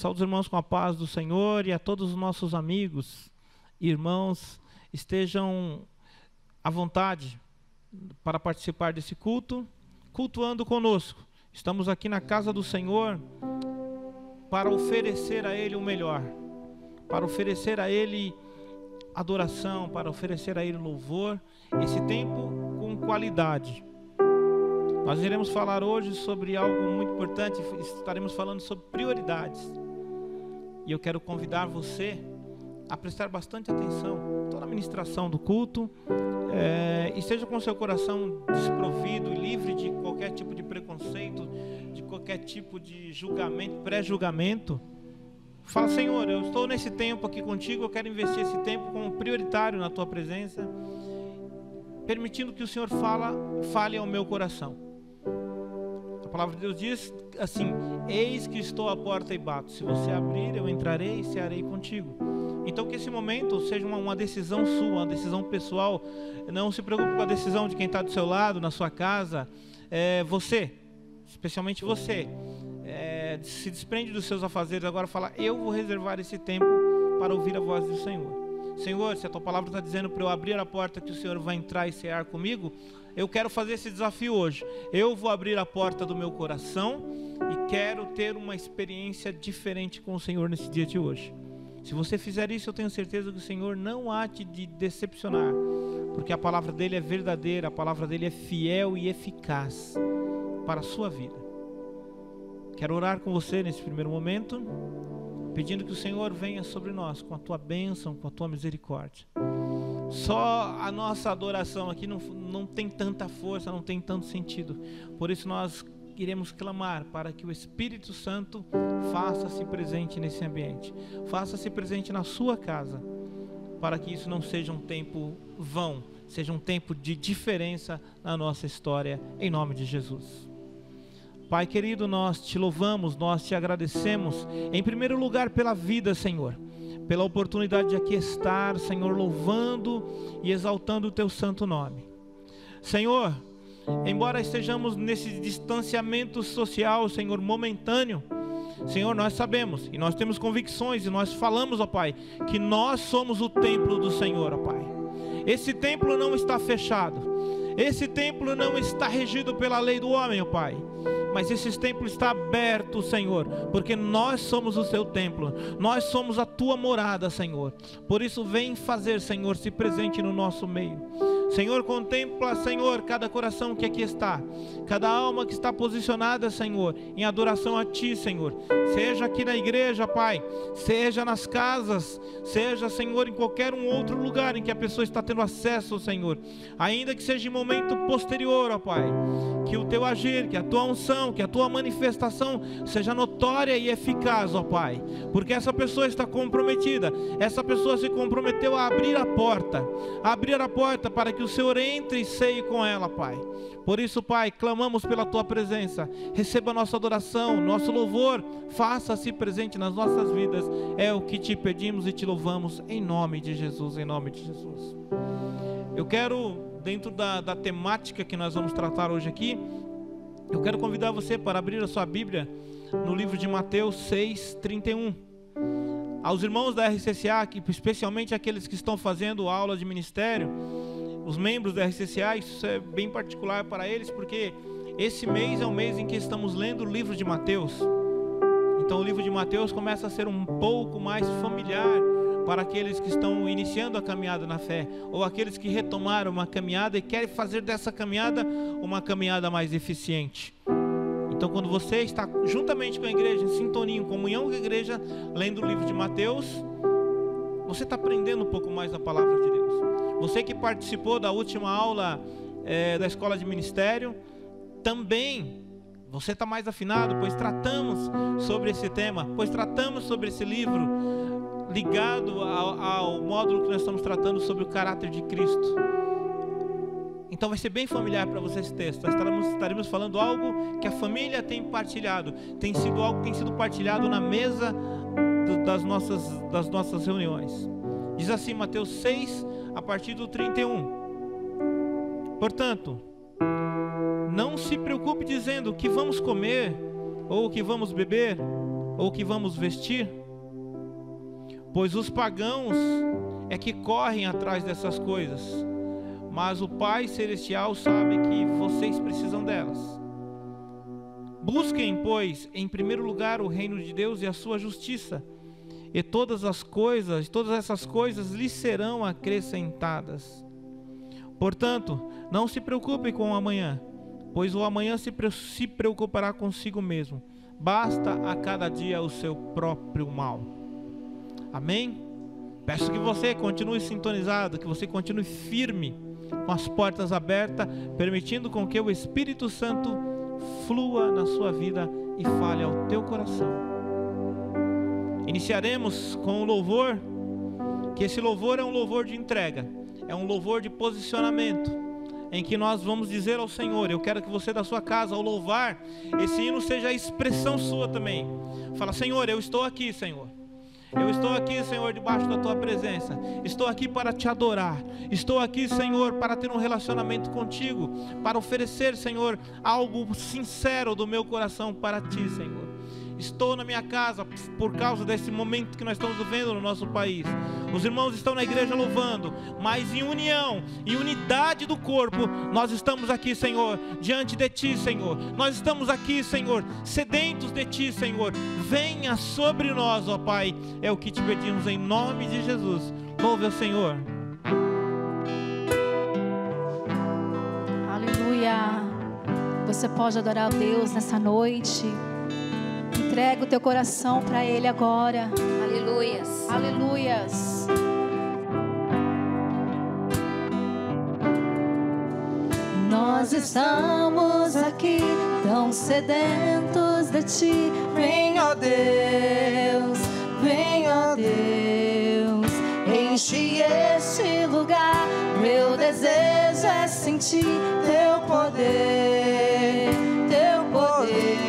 Saúde os irmãos com a paz do Senhor, e a todos os nossos amigos, irmãos, estejam à vontade para participar desse culto, cultuando conosco. Estamos aqui na casa do Senhor para oferecer a Ele o melhor, para oferecer a Ele adoração, para oferecer a Ele louvor, esse tempo com qualidade. Nós iremos falar hoje sobre algo muito importante, estaremos falando sobre prioridades. E eu quero convidar você a prestar bastante atenção toda a ministração do culto, e esteja com seu coração desprovido, livre de qualquer tipo de preconceito, de qualquer tipo de julgamento, pré-julgamento. Fala: Senhor, eu estou nesse tempo aqui contigo, eu quero investir esse tempo como prioritário na tua presença, permitindo que o Senhor fale ao meu coração. A palavra de Deus diz assim: eis que estou à porta e bato, se você abrir eu entrarei e cearei contigo. Então que esse momento seja uma decisão sua, uma decisão pessoal. Não se preocupe com a decisão de quem está do seu lado, na sua casa. Você, especialmente você, se desprende dos seus afazeres agora, fala: eu vou reservar esse tempo para ouvir a voz do Senhor. Senhor, se a tua palavra está dizendo para eu abrir a porta que o Senhor vai entrar e cear comigo, eu quero fazer esse desafio hoje. Eu vou abrir a porta do meu coração e quero ter uma experiência diferente com o Senhor nesse dia de hoje. Se você fizer isso, eu tenho certeza que o Senhor não há de decepcionar, porque a palavra dele é verdadeira, a palavra dele é fiel e eficaz para a sua vida. Quero orar com você nesse primeiro momento, pedindo que o Senhor venha sobre nós com a tua bênção, com a tua misericórdia. Só a nossa adoração aqui não tem tanta força, não tem tanto sentido. Por isso nós iremos clamar para que o Espírito Santo faça-se presente nesse ambiente, faça-se presente na sua casa, para que isso não seja um tempo vão, seja um tempo de diferença na nossa história, em nome de Jesus. Pai querido, nós te louvamos, nós te agradecemos, em primeiro lugar pela vida, Senhor, pela oportunidade de aqui estar, Senhor, louvando e exaltando o teu santo nome. Senhor, embora estejamos nesse distanciamento social, Senhor, momentâneo, Senhor, nós sabemos e nós temos convicções e nós falamos, ó Pai, que nós somos o templo do Senhor, ó Pai. Esse templo não está fechado, esse templo não está regido pela lei do homem, ó Pai, mas esse templo está aberto, Senhor, porque nós somos o seu templo, nós somos a tua morada, Senhor. Por isso vem fazer, Senhor, se presente no nosso meio. Senhor, contempla, Senhor, cada coração que aqui está, cada alma que está posicionada, Senhor, em adoração a Ti, Senhor. Seja aqui na igreja, Pai, seja nas casas, seja, Senhor, em qualquer um outro lugar em que a pessoa está tendo acesso, Senhor. Ainda que seja em momento posterior, ó Pai, que o Teu agir, que a Tua unção, que a Tua manifestação seja notória e eficaz, ó Pai. Porque essa pessoa está comprometida, essa pessoa se comprometeu a abrir a porta para que o Senhor entre e ceie com ela, Pai. Por isso, Pai, clamamos pela Tua presença. Receba a nossa adoração, nosso louvor, faça-se presente nas nossas vidas. É o que Te pedimos e Te louvamos em nome de Jesus, em nome de Jesus. Eu quero, dentro da temática que nós vamos tratar hoje aqui, eu quero convidar você para abrir a sua Bíblia no livro de Mateus 6:31. Aos irmãos da RCCA, especialmente aqueles que estão fazendo aula de ministério, os membros da RCCA, isso é bem particular para eles, porque esse mês é o mês em que estamos lendo o livro de Mateus. Então o livro de Mateus começa a ser um pouco mais familiar para aqueles que estão iniciando a caminhada na fé, ou aqueles que retomaram uma caminhada e querem fazer dessa caminhada uma caminhada mais eficiente. Então quando você está juntamente com a igreja, em sintonia, em comunhão com a igreja, lendo o livro de Mateus, você está aprendendo um pouco mais da palavra de Deus. Você que participou da última aula da escola de ministério, também você está mais afinado, pois tratamos sobre esse tema, pois tratamos sobre esse livro, ligado ao módulo que nós estamos tratando sobre o caráter de Cristo. Então vai ser bem familiar para você esse texto. Nós estaremos falando algo que a família tem partilhado, tem sido algo que tem sido partilhado na mesa das nossas reuniões. Diz assim Mateus 6, a partir do 31. Portanto, não se preocupe dizendo o que vamos comer ou o que vamos beber, ou que vamos vestir? Pois os pagãos é que correm atrás dessas coisas, mas o Pai Celestial sabe que vocês precisam delas. Busquem, pois, em primeiro lugar o reino de Deus e a sua justiça, e todas essas coisas lhes serão acrescentadas. Portanto, não se preocupem com o amanhã, pois o amanhã se preocupará consigo mesmo. Basta a cada dia o seu próprio mal. Amém? Peço que você continue sintonizado, que você continue firme, com as portas abertas, permitindo com que o Espírito Santo flua na sua vida e fale ao teu coração. Iniciaremos com um louvor, que esse louvor é um louvor de entrega, é um louvor de posicionamento, em que nós vamos dizer ao Senhor: eu quero que você da sua casa, ao louvar, esse hino seja a expressão sua também. Fala: Senhor, eu estou aqui, Senhor. Eu estou aqui, Senhor, debaixo da tua presença. Estou aqui para te adorar. Estou aqui, Senhor, para ter um relacionamento contigo, para oferecer, Senhor, algo sincero do meu coração para ti, Senhor. Estou na minha casa por causa desse momento que nós estamos vivendo no nosso país. Os irmãos estão na igreja louvando, mas em união, em unidade do corpo, nós estamos aqui, Senhor, diante de ti, Senhor. Nós estamos aqui, Senhor, sedentos de ti, Senhor. Venha sobre nós, ó Pai. É o que te pedimos em nome de Jesus. Louve ao Senhor. Aleluia. Você pode adorar a Deus nessa noite. Entrega o teu coração para Ele agora. Aleluias. Aleluias. Nós estamos aqui tão sedentos de Ti. Vem, ó Deus, vem, ó Deus. Enche este lugar. Meu desejo é sentir Teu poder, Teu poder.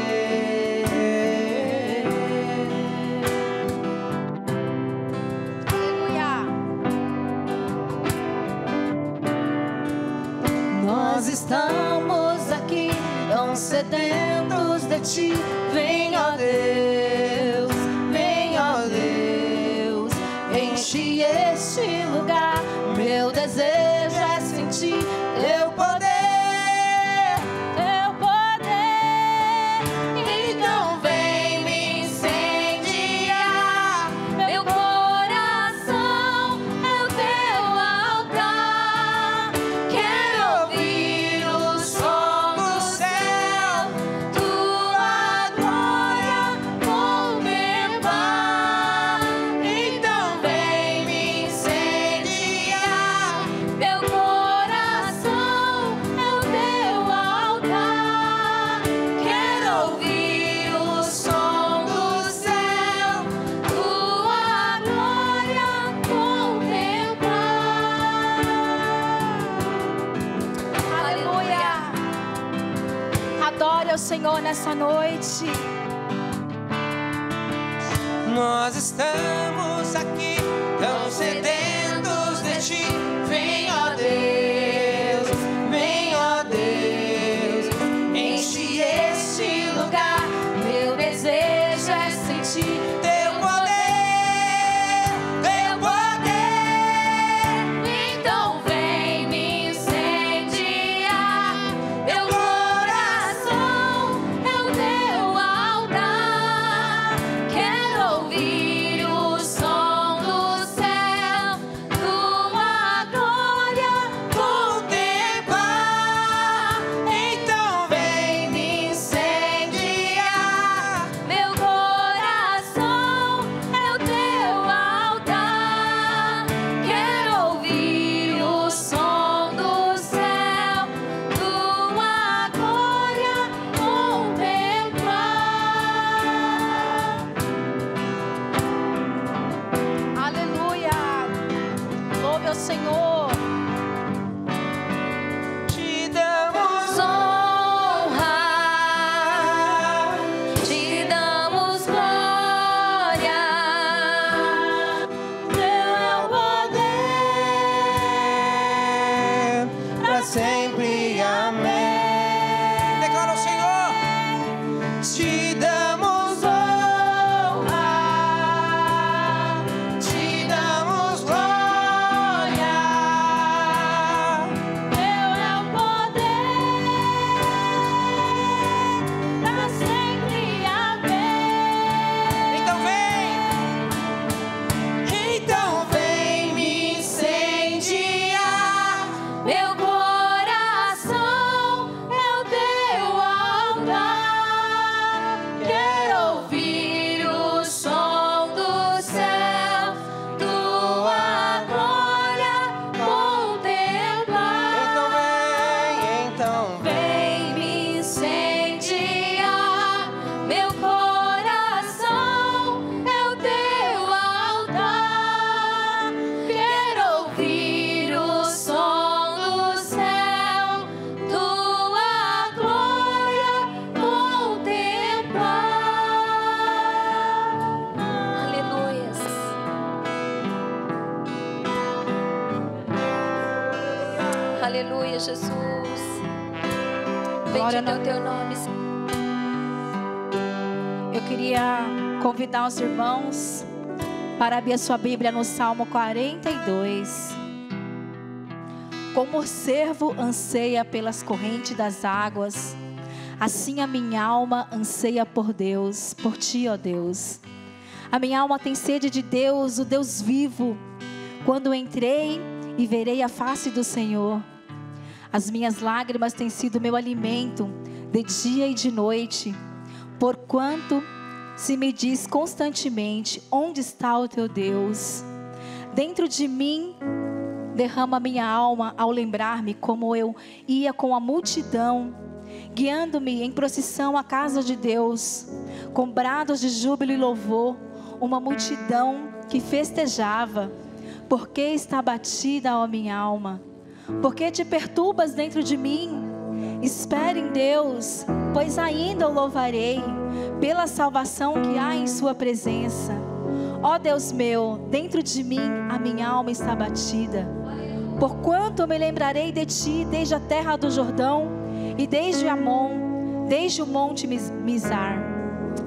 Nós estamos aqui tão sedentos de ti. Vem, ó Deus, vem, ó Deus. Enche este lugar. Meu desejo é sentir Teu poder, Teu poder. Então vem me incendiar. Meu coração é o Teu altar. Quero ouvir o som do céu, Tua glória contemplar. Então vem me incendiar. Meu coração é o Teu altar. Quero ouvir o som do céu, Tua glória contemplar. Aleluia. Adore ao Senhor nessa noite. Nós estamos aqui tão sedentos de ti. Vem, ó Deus, vem, ó Deus. Enche este lugar. Meu desejo é sentir Teu poder, Teu poder. Então vem me incendiar. Meu coração é o Teu altar. Quero ouvir o som do céu, Tua glória Aleluia, Jesus. Glória Bendito é o teu nome, Senhor. Eu queria convidar os irmãos para abrir a sua Bíblia no Salmo 42. Como o cervo anseia pelas correntes das águas, assim a minha alma anseia por Deus, por ti, ó Deus. A minha alma tem sede de Deus, o Deus vivo. Quando entrei e verei a face do Senhor. As minhas lágrimas têm sido meu alimento, de dia e de noite. Porquanto se me diz constantemente, onde está o teu Deus? Dentro de mim derrama minha alma ao lembrar-me como eu ia com a multidão, guiando-me em procissão à casa de Deus, com brados de júbilo e louvor, uma multidão que festejava. Por que está abatida, ó minha alma? Por que te perturbas dentro de mim? Espere em Deus, pois ainda o louvarei, pela salvação que há em sua presença. Ó Deus meu, dentro de mim a minha alma está abatida. Porquanto me lembrarei de ti desde a terra do Jordão, e desde Amon, desde o monte Mizar.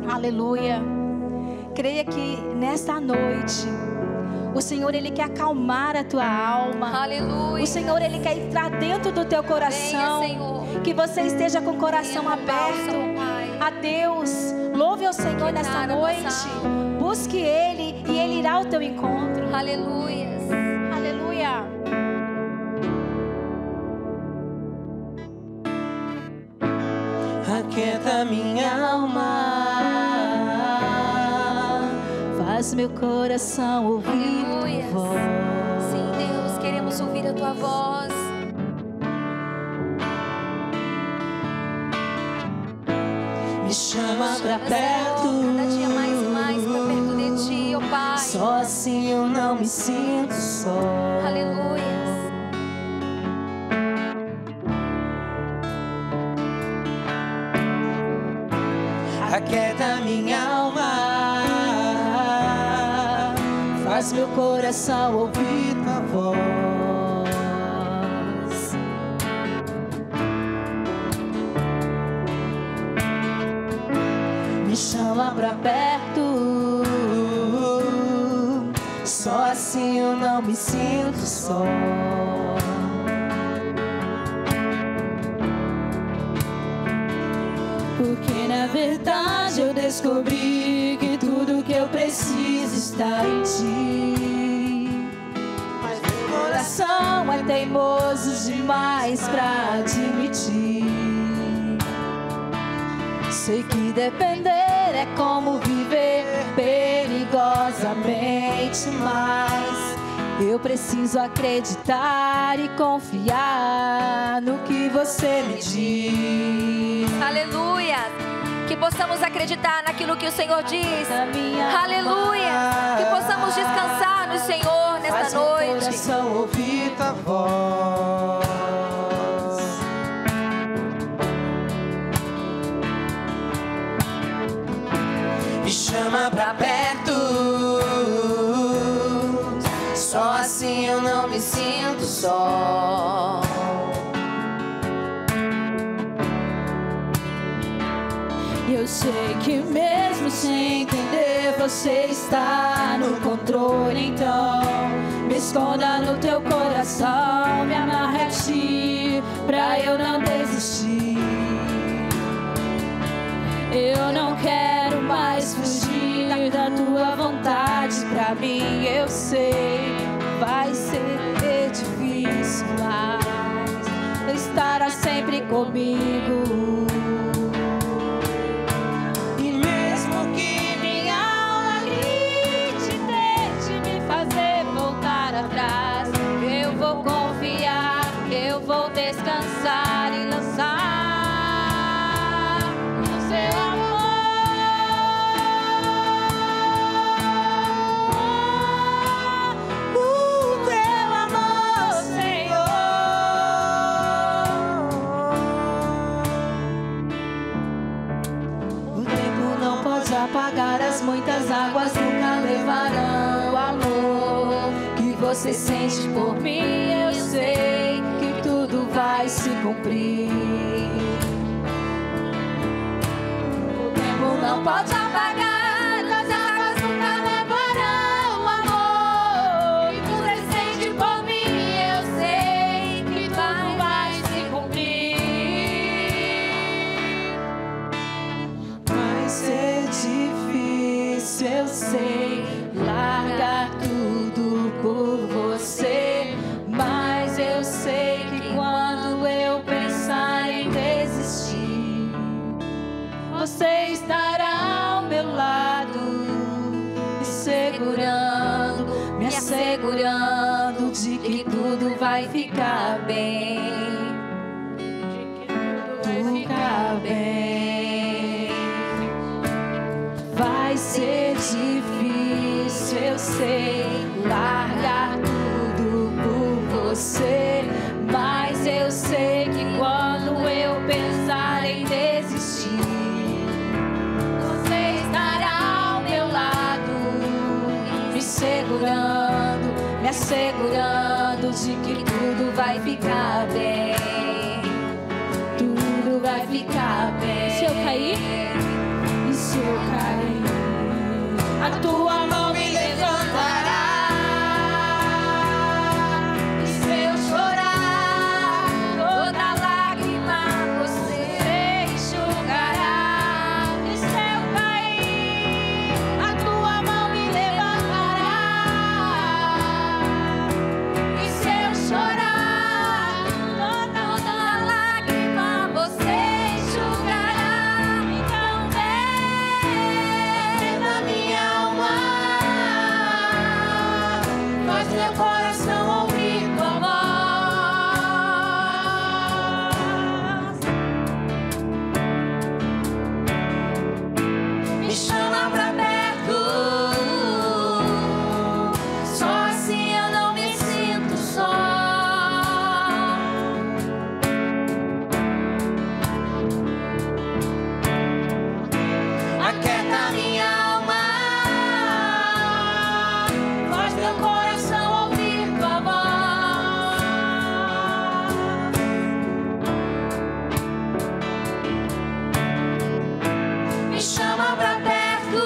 Aleluia. Creia que nesta noite o Senhor, Ele quer acalmar a tua alma. Aleluia. O Senhor, Ele quer entrar dentro do teu coração. Venha, Senhor. Que você esteja com o coração Venha, aberto bálsamo, Pai. a Deus. Louve ao Senhor nesta noite. Busque Ele e Ele irá ao teu encontro. Aleluia. Aleluia. Aquieta minha alma, Faz meu coração ouvir Aleluia. tua voz. Sim, Deus, queremos ouvir a tua voz. me chama pra Cada perto. dia mais e mais para perto de ti, ó Pai. Só assim eu não me sinto só. Aleluia. Aquieta minha alma, faz meu coração ouvir tua voz. Me chama pra perto, só assim eu não me sinto só. Porque na verdade eu descobri que tudo que eu preciso está em ti. Mas meu coração é teimoso demais pra admitir. Sei que depender é como viver perigosamente, mas eu preciso acreditar e confiar no que você me diz. Aleluia. Que possamos acreditar naquilo que o Senhor diz. Aleluia. Que possamos descansar no Senhor nesta noite. Faz meu coração ouvir tua voz. Me chama pra perto, só assim eu não me sinto só. Eu sei que mesmo sem entender você está no controle. Então me esconda no teu coração, me amarre a ti pra eu não desistir. Eu não quero mais fugir da tua vontade. Pra mim eu sei vai ser difícil, mas estará sempre comigo. E mesmo que minha alma grite, tente me fazer voltar atrás, eu vou confiar, eu vou descansar e lançar no seu amor. O teu amor, Senhor. O tempo não pode apagar as muitas águas, nunca levarão o amor que você sente por mim. Eu sei que tudo vai se cumprir. O tempo não pode apagar, as águas nunca levarão o amor que tu sente por mim. Eu sei que tudo vai se cumprir. Vai ser difícil, eu sei, largar tudo por você, mas eu sei que quando eu pensar em desistir, você estará ao meu lado, me segurando, me assegurando de que tudo vai ficar bem, de que tudo vai ficar bem. Vai ser difícil, eu sei, largar tudo por você, mas eu sei que quando eu pensar em desistir, você estará ao meu lado, me segurando, me assegurando de que tudo vai ficar bem, tudo vai ficar bem. Se eu cair, e se eu cair, a tua mão me levantará. E se eu chorar, toda lágrima você enxugará. E se eu cair, a tua mão me levantará. E se eu chorar, toda lágrima você enxugará. Então vem na minha alma, faz meu coração ouvir tua voz. Me chama pra perto, só assim eu não me sinto só. Aquieta minha alma, faz meu coração ouvir tua voz. Me chama pra perto,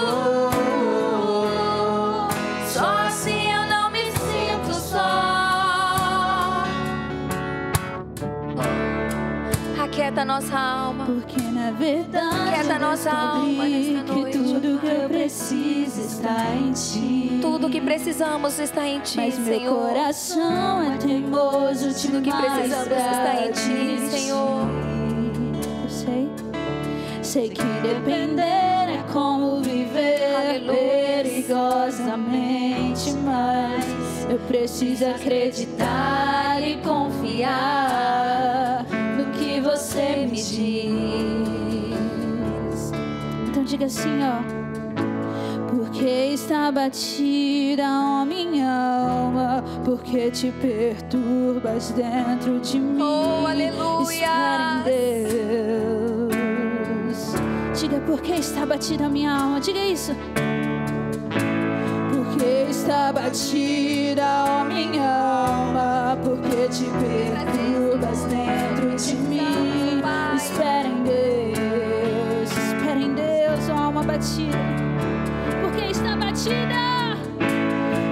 só assim eu não me sinto só. Aquieta nossa alma. Porque na verdade Aquieta eu nossa alma descobri nesta que noite. tudo que eu preciso está em ti. Tudo que precisamos está em ti, Mas meu Senhor. coração é teimoso Tudo que precisamos está em ti, Senhor. Eu sei que depender é como viver Aleluia. perigosamente, mas eu preciso acreditar e confiar no que você me diz. Então diga assim, ó. Porque está batida a minha alma, porque te perturbas dentro de mim. Oh, aleluia. Espera em Deus. Diga, porque está batida a minha alma. Diga isso. Porque está batida a minha alma, porque te perturbas dentro de mim. Espera em Deus, ó alma batida. Porque está batida.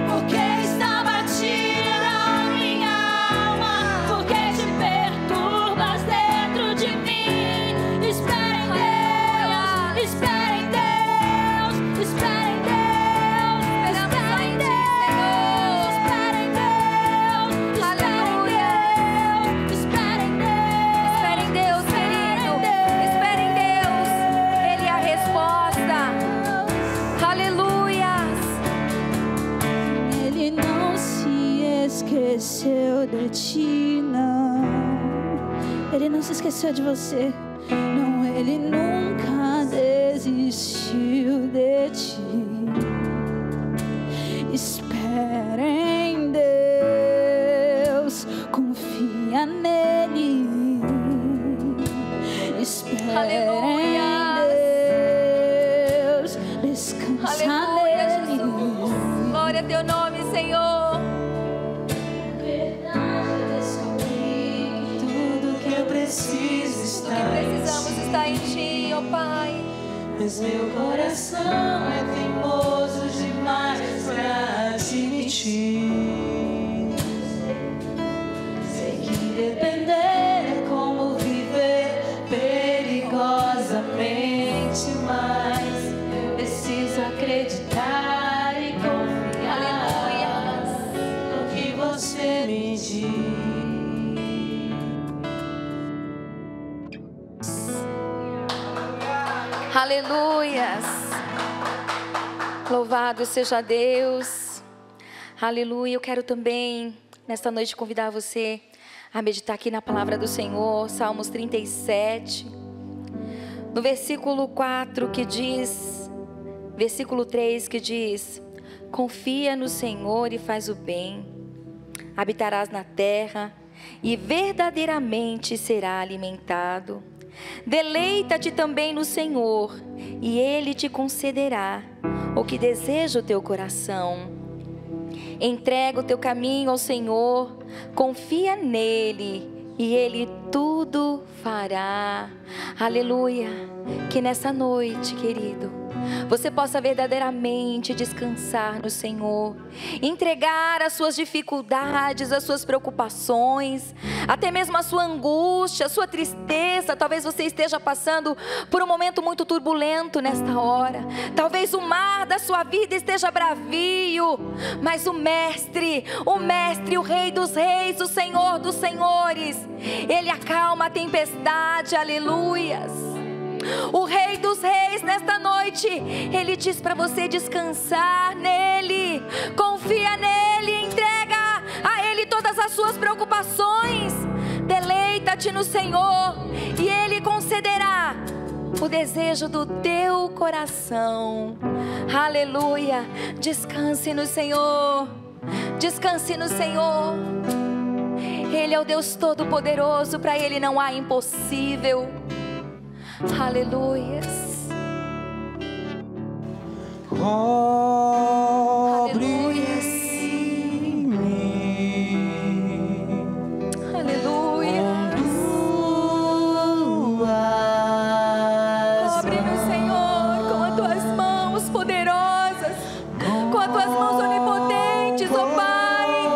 Porque está batida a minha alma, porque te perturbas dentro de mim. Espera em Deus, espera em Deus, espera em Deus, espera em Deus, espera em Deus, espera em Deus, Espera em Deus, querido. Espera em Deus. Ele é a resposta. Aleluias. Ele não se esqueceu de ti, não. Ele não se esqueceu de você. Não, ele nunca desistiu de ti. Espera em Deus, confia nele. Espera Aleluia. em Deus, descansa Aleluia, nele. Jesus. Glória a teu nome, Senhor. Verdade, descobri que tudo está em ti, ó Pai. Mas meu coração é teimoso demais pra admitir. Sei que depender é como viver perigosamente, mas eu preciso acreditar e confiar no que você me diz. Aleluias. Louvado seja Deus. Aleluia. Eu quero também, nesta noite, convidar você a meditar aqui na palavra do Senhor. Salmos 37. No versículo 4 que diz, versículo 3 que diz: confia no Senhor e faz o bem. Habitarás na terra e verdadeiramente será alimentado. Deleita-te também no Senhor, e Ele te concederá o que deseja o teu coração. Entrega o teu caminho ao Senhor, confia nele, e Ele tudo fará. Aleluia. Que nessa noite, querido, você possa verdadeiramente descansar no Senhor, entregar as suas dificuldades, as suas preocupações, até mesmo a sua angústia, a sua tristeza. Talvez você esteja passando por um momento muito turbulento nesta hora. Talvez o mar da sua vida esteja bravio, mas o Mestre, o Rei dos Reis, o Senhor dos Senhores, Ele acalma a tempestade. Aleluias. O Rei dos Reis, nesta noite, Ele diz para você descansar nele, confia nele, entrega a Ele todas as suas preocupações. Deleita-te no Senhor e Ele concederá o desejo do teu coração. Aleluia. Descanse no Senhor, descanse no Senhor. Ele é o Deus Todo-Poderoso, para Ele não há impossível. Aleluias. Aleluias. Aleluias. Cobre-me, Senhor, com as tuas mãos poderosas, com as tuas mãos onipotentes, ó Pai.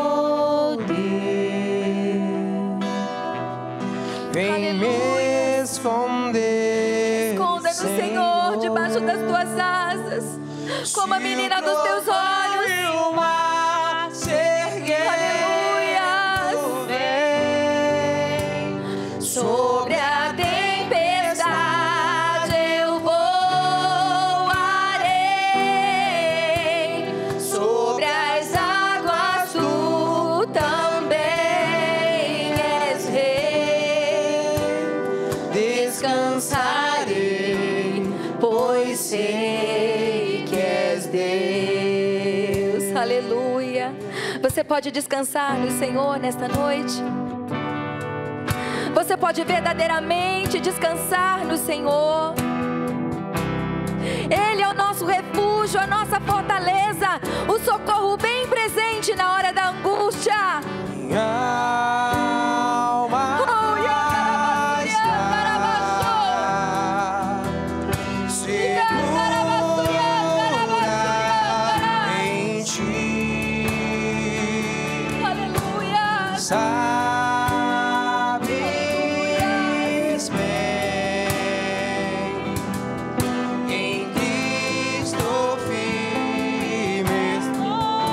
Vem me esconder. Esconda no Senhor, debaixo das tuas asas, como a menina dos teus olhos. Aleluia. Sobre a tempestade eu voarei, sobre as águas tu também és rei. Descansarei, pois sei que és Deus. Aleluia. Você pode descansar no Senhor nesta noite. Você pode verdadeiramente descansar no Senhor. Ele é o nosso refúgio, a nossa fortaleza, o socorro bem presente na hora da angústia. Minha alma sabes bem, em Cristo firme estou.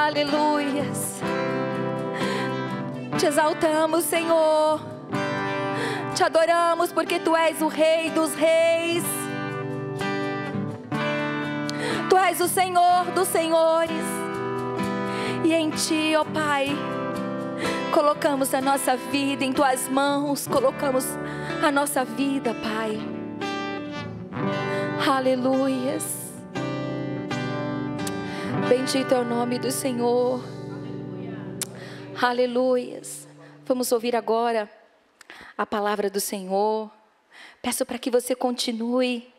Aleluias. Te exaltamos, Senhor. Te adoramos porque Tu és o Rei dos Reis. Tu és o Senhor dos Senhores. E em Ti, ó Pai, colocamos a nossa vida em Tuas mãos. Colocamos a nossa vida, Pai. Aleluias. Bendito é o nome do Senhor. Aleluias. Vamos ouvir agora a palavra do Senhor. Peço para que você continue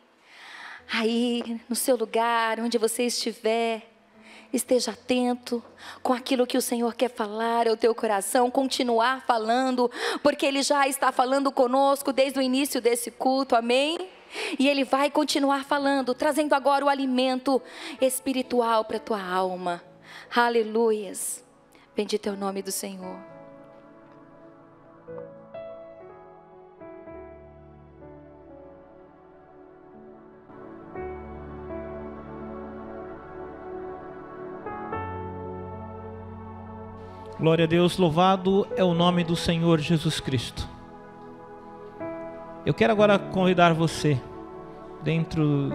aí no seu lugar, onde você estiver. Esteja atento com aquilo que o Senhor quer falar ao teu coração, continuar falando, porque Ele já está falando conosco desde o início desse culto, amém? E Ele vai continuar falando, trazendo agora o alimento espiritual para a tua alma. Aleluias. Bendito é o nome do Senhor. Glória a Deus, louvado é o nome do Senhor Jesus Cristo. Eu quero agora convidar você, dentro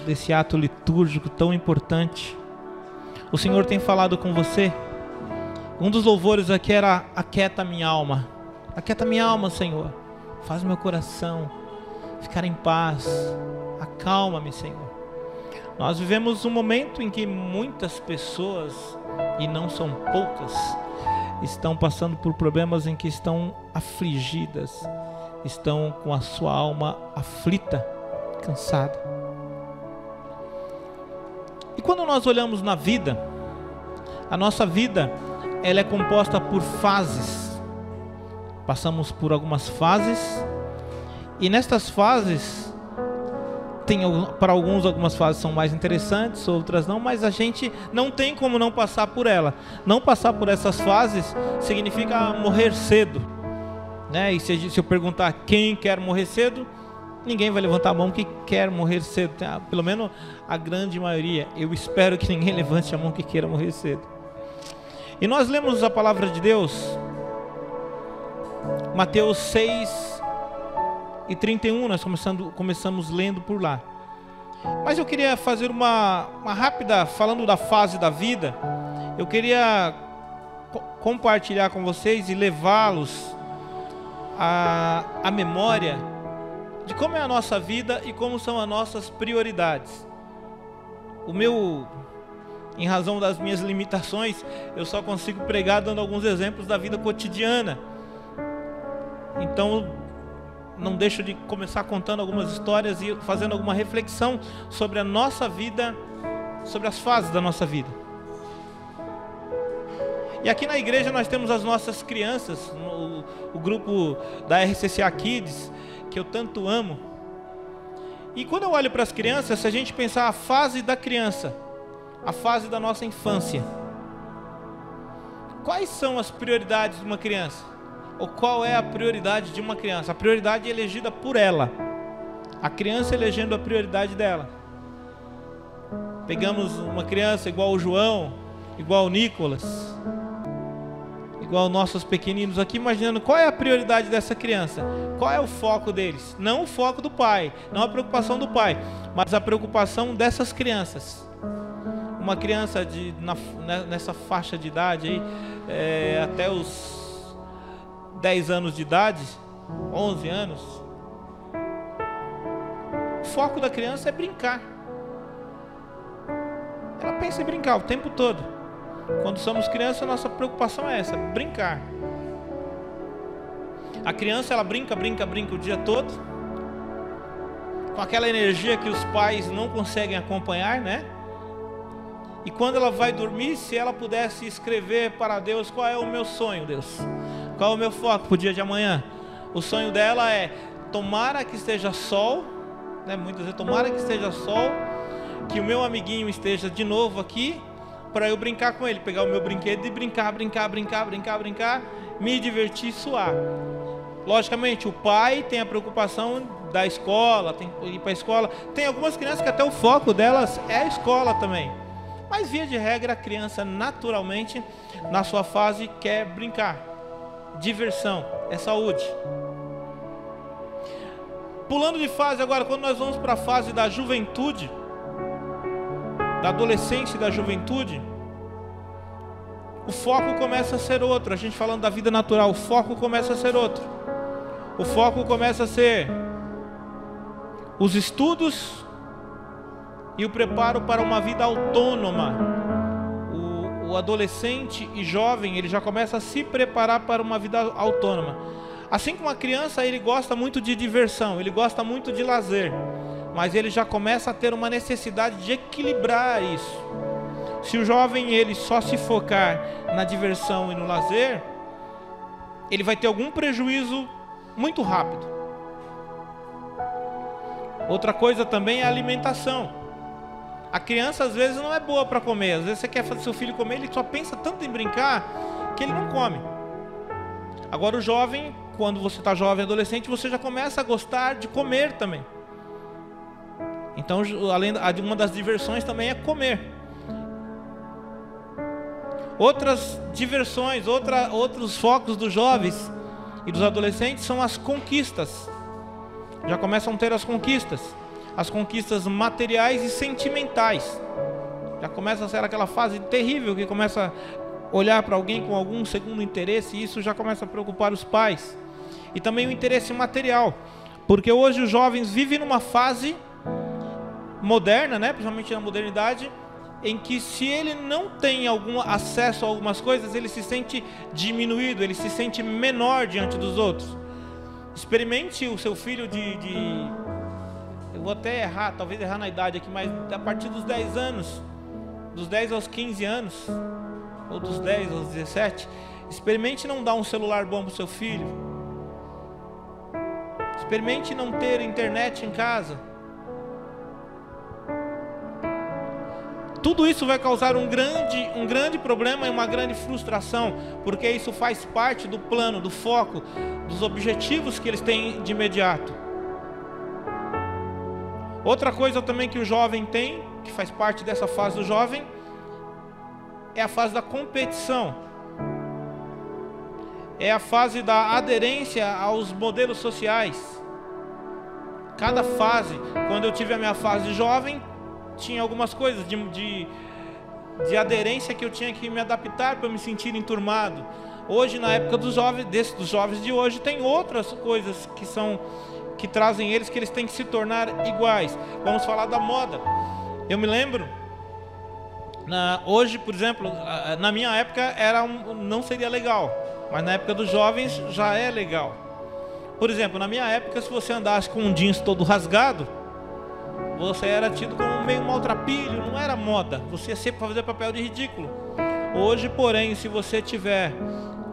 desse ato litúrgico tão importante. O Senhor tem falado com você. Um dos louvores aqui era: aquieta minha alma. Aquieta minha alma, Senhor. Faz meu coração ficar em paz. Acalma-me, Senhor. Nós vivemos um momento em que muitas pessoas, e não são poucas, estão passando por problemas em que estão afligidas, estão com a sua alma aflita, cansada. E quando nós olhamos na vida, a nossa vida, ela é composta por fases. Passamos por algumas fases, e nestas fases, para alguns algumas fases são mais interessantes, outras não, mas a gente não tem como não passar por ela. Não passar por essas fases significa morrer cedo, né? E se eu perguntar quem quer morrer cedo, ninguém vai levantar a mão que quer morrer cedo, pelo menos a grande maioria. Eu espero que ninguém levante a mão que queira morrer cedo. E nós lemos a palavra de Deus, Mateus 6:31, nós começamos lendo por lá. Mas eu queria fazer uma rápida, falando da fase da vida, eu queria compartilhar com vocês e levá-los à memória de como é a nossa vida e como são as nossas prioridades. Em razão das minhas limitações, eu só consigo pregar dando alguns exemplos da vida cotidiana. Então, não deixo de começar contando algumas histórias e fazendo alguma reflexão sobre a nossa vida, sobre as fases da nossa vida. E aqui na igreja nós temos as nossas crianças, o grupo da RCCA Kids, que eu tanto amo. E quando eu olho para as crianças, se a gente pensar a fase da criança, a fase da nossa infância, quais são as prioridades de uma criança? Ou qual é a prioridade de uma criança? A prioridade é elegida por ela. A criança elegendo a prioridade dela. Pegamos uma criança igual o João, igual o Nicolas, igual nossos pequeninos aqui, imaginando qual é a prioridade dessa criança. Qual é o foco deles? Não o foco do pai, não a preocupação do pai, mas a preocupação dessas crianças. Uma criança nessa faixa de idade aí, até os 10 anos de idade, 11 anos, o foco da criança é brincar. Ela pensa em brincar o tempo todo. Quando somos crianças, a nossa preocupação é essa, brincar. A criança, ela brinca o dia todo, com aquela energia que os pais não conseguem acompanhar, né? E quando ela vai dormir, se ela pudesse escrever para Deus: qual é o meu sonho, Deus? Qual é o meu foco para o dia de amanhã? O sonho dela é: tomara que esteja sol, né? Muitas vezes, tomara que esteja sol, que o meu amiguinho esteja de novo aqui, para eu brincar com ele, pegar o meu brinquedo e brincar, me divertir e suar. Logicamente, o pai tem a preocupação da escola, tem que ir para a escola. Tem algumas crianças que até o foco delas é a escola também. Mas via de regra a criança naturalmente na sua fase quer brincar. Diversão, é saúde. Pulando de fase agora, quando nós vamos para a fase da juventude, da adolescência e da juventude, o foco começa a ser outro. A gente falando da vida natural, o foco começa a ser outro. O foco começa a ser os estudos e o preparo para uma vida autônoma. O adolescente e jovem, ele já começa a se preparar para uma vida autônoma. Assim como a criança, ele gosta muito de diversão, ele gosta muito de lazer, mas ele já começa a ter uma necessidade de equilibrar isso. Se o jovem ele só se focar na diversão e no lazer, ele vai ter algum prejuízo muito rápido. Outra coisa também é a alimentação. A criança às vezes não é boa para comer. Às vezes você quer fazer seu filho comer, ele só pensa tanto em brincar que ele não come. Agora o jovem, quando você está jovem, adolescente, você já começa a gostar de comer também. Então, além de uma das diversões também é comer. Outras diversões, outros focos dos jovens e dos adolescentes são as conquistas. Já começam a ter as conquistas materiais e sentimentais. Já começa a ser aquela fase terrível que começa a olhar para alguém com algum segundo interesse, e isso já começa a preocupar os pais. E também o interesse material, porque hoje os jovens vivem numa fase moderna, né, principalmente na modernidade, em que se ele não tem algum acesso a algumas coisas, ele se sente diminuído, ele se sente menor diante dos outros. Experimente o seu filho eu vou até errar, talvez errar na idade aqui, mas a partir dos 10 anos, dos 10 aos 15 anos, ou dos 10 aos 17, experimente não dar um celular bom para o seu filho. Experimente não ter internet em casa. Tudo isso vai causar um grande problema e uma grande frustração, porque isso faz parte do plano, do foco, dos objetivos que eles têm de imediato. Outra coisa também que o jovem tem, que faz parte dessa fase do jovem, é a fase da competição. É a fase da aderência aos modelos sociais. Cada fase, quando eu tive a minha fase jovem, tinha algumas coisas de aderência que eu tinha que me adaptar para eu me sentir enturmado. Hoje, na época dos jovens de hoje, tem outras coisas que trazem eles, que eles têm que se tornar iguais. Vamos falar da moda. Eu me lembro, hoje, por exemplo, na minha época não seria legal, mas na época dos jovens já é legal. Por exemplo, na minha época, se você andasse com um jeans todo rasgado, você era tido como meio maltrapilho, não era moda. Você ia sempre fazer papel de ridículo. Hoje, porém, se você tiver...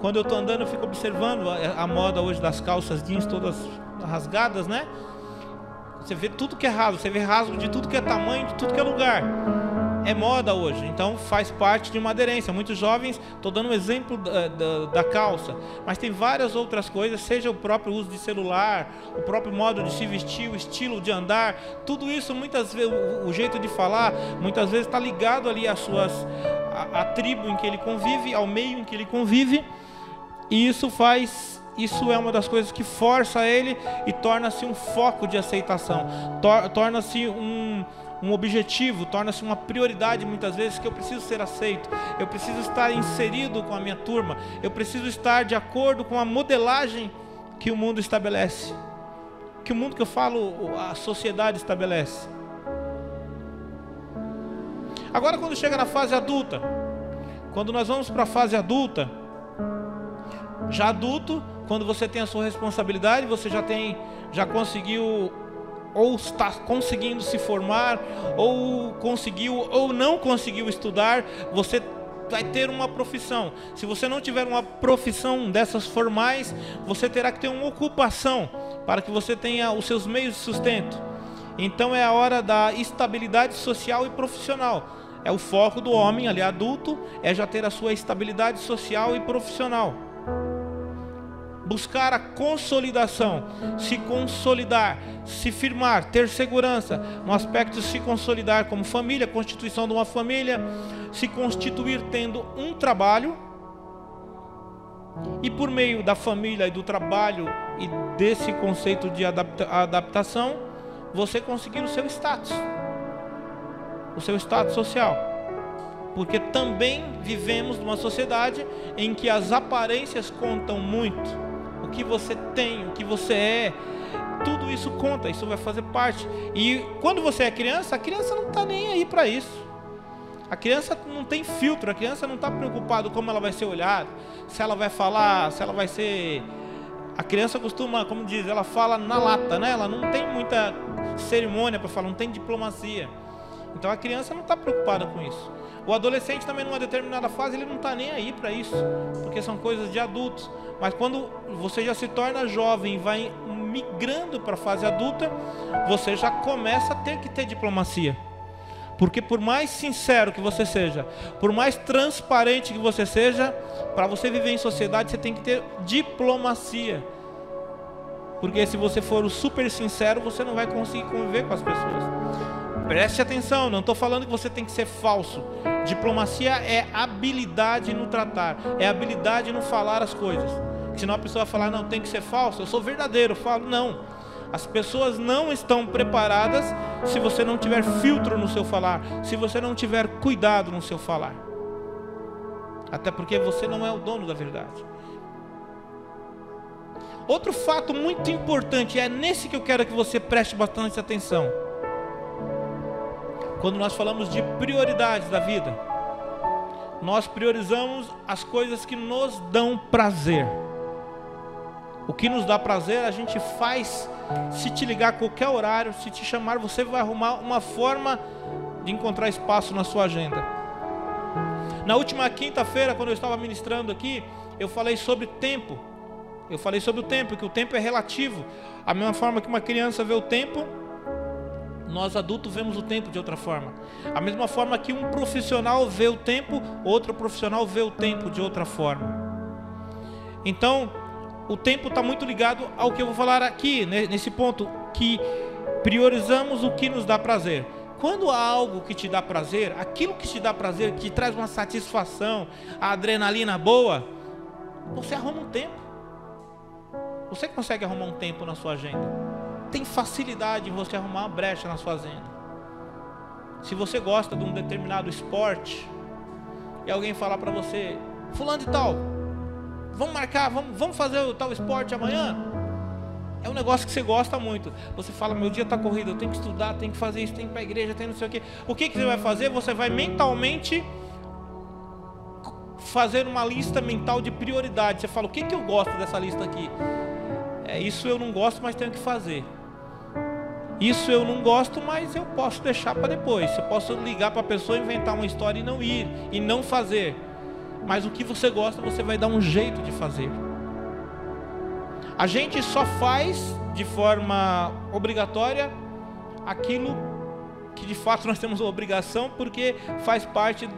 Quando eu estou andando, eu fico observando a moda hoje das calças jeans todas rasgadas, né? Você vê tudo que é rasgo, você vê rasgo de tudo que é tamanho, de tudo que é lugar. É moda hoje, então faz parte de uma aderência. Muitos jovens, estou dando um exemplo da calça, mas tem várias outras coisas, seja o próprio uso de celular, o próprio modo de se vestir, o estilo de andar, tudo isso muitas vezes, o jeito de falar, muitas vezes está ligado ali à tribo em que ele convive, ao meio em que ele convive, e isso é uma das coisas que força ele e torna-se um foco de aceitação, torna-se um objetivo, torna-se uma prioridade muitas vezes, que eu preciso ser aceito, eu preciso estar inserido com a minha turma, eu preciso estar de acordo com a modelagem que o mundo estabelece, que o mundo que eu falo, a sociedade estabelece. Agora, quando chega na fase adulta, quando nós vamos para a fase adulta, já adulto, quando você tem a sua responsabilidade, você já conseguiu, ou está conseguindo se formar, ou conseguiu ou não conseguiu estudar, você vai ter uma profissão. Se você não tiver uma profissão dessas formais, você terá que ter uma ocupação para que você tenha os seus meios de sustento. Então é a hora da estabilidade social e profissional. É o foco do homem ali adulto, é já ter a sua estabilidade social e profissional. buscar a consolidação, se consolidar, se firmar, ter segurança no aspecto de se consolidar como família, constituição de uma família, se constituir tendo um trabalho, e por meio da família e do trabalho e desse conceito de adaptação, você conseguir o seu status social. Porque também vivemos numa sociedade em que as aparências contam muito. O que você tem, o que você é, tudo isso conta, isso vai fazer parte. E quando você é criança, a criança não está nem aí para isso. A criança não tem filtro, a criança não está preocupada como ela vai ser olhada, se ela vai falar, se ela vai ser... A criança costuma, como diz, ela fala na lata, né? Ela não tem muita cerimônia para falar, não tem diplomacia. Então a criança não está preocupada com isso. O adolescente também, numa determinada fase, ele não está nem aí para isso, porque são coisas de adultos. Mas quando você já se torna jovem e vai migrando para a fase adulta, você já começa a ter que ter diplomacia. Porque por mais sincero que você seja, por mais transparente que você seja, para você viver em sociedade você tem que ter diplomacia. Porque se você for o super sincero, você não vai conseguir conviver com as pessoas. Preste atenção, não estou falando que você tem que ser falso. Diplomacia é habilidade no tratar, é habilidade no falar as coisas. Senão a pessoa vai falar, não, tem que ser falso, eu sou verdadeiro, eu falo, não. As pessoas não estão preparadas se você não tiver filtro no seu falar, se você não tiver cuidado no seu falar. Até porque você não é o dono da verdade. Outro fato muito importante, é nesse que eu quero que você preste bastante atenção. Quando nós falamos de prioridades da vida, nós priorizamos as coisas que nos dão prazer. O que nos dá prazer, a gente faz. Se te ligar a qualquer horário, se te chamar, você vai arrumar uma forma de encontrar espaço na sua agenda. Na última quinta-feira, quando eu estava ministrando aqui, eu falei sobre tempo. Eu falei sobre o tempo, que o tempo é relativo. A mesma forma que uma criança vê o tempo, nós adultos vemos o tempo de outra forma. A mesma forma que um profissional vê o tempo, outro profissional vê o tempo de outra forma. Então, o tempo está muito ligado ao que eu vou falar aqui, nesse ponto, que priorizamos o que nos dá prazer. Quando há algo que te dá prazer, aquilo que te dá prazer, que te traz uma satisfação, a adrenalina boa, você arruma um tempo. Você consegue arrumar um tempo na sua agenda. Tem facilidade em você arrumar uma brecha na sua agenda. Se você gosta de um determinado esporte, e alguém falar para você, fulano de tal, vamos marcar, vamos fazer o tal esporte amanhã? É um negócio que você gosta muito. Você fala, meu dia está corrido, eu tenho que estudar, tenho que fazer isso, tenho que ir para a igreja, tenho não sei o quê. O que você vai fazer? Você vai mentalmente fazer uma lista mental de prioridades. Você fala, o que eu gosto dessa lista aqui? Isso eu não gosto, mas tenho que fazer. Isso eu não gosto, mas eu posso deixar para depois. Eu posso ligar para a pessoa, inventar uma história e não ir, e não fazer. Mas o que você gosta, você vai dar um jeito de fazer. A gente só faz de forma obrigatória aquilo que de fato nós temos a obrigação, porque faz parte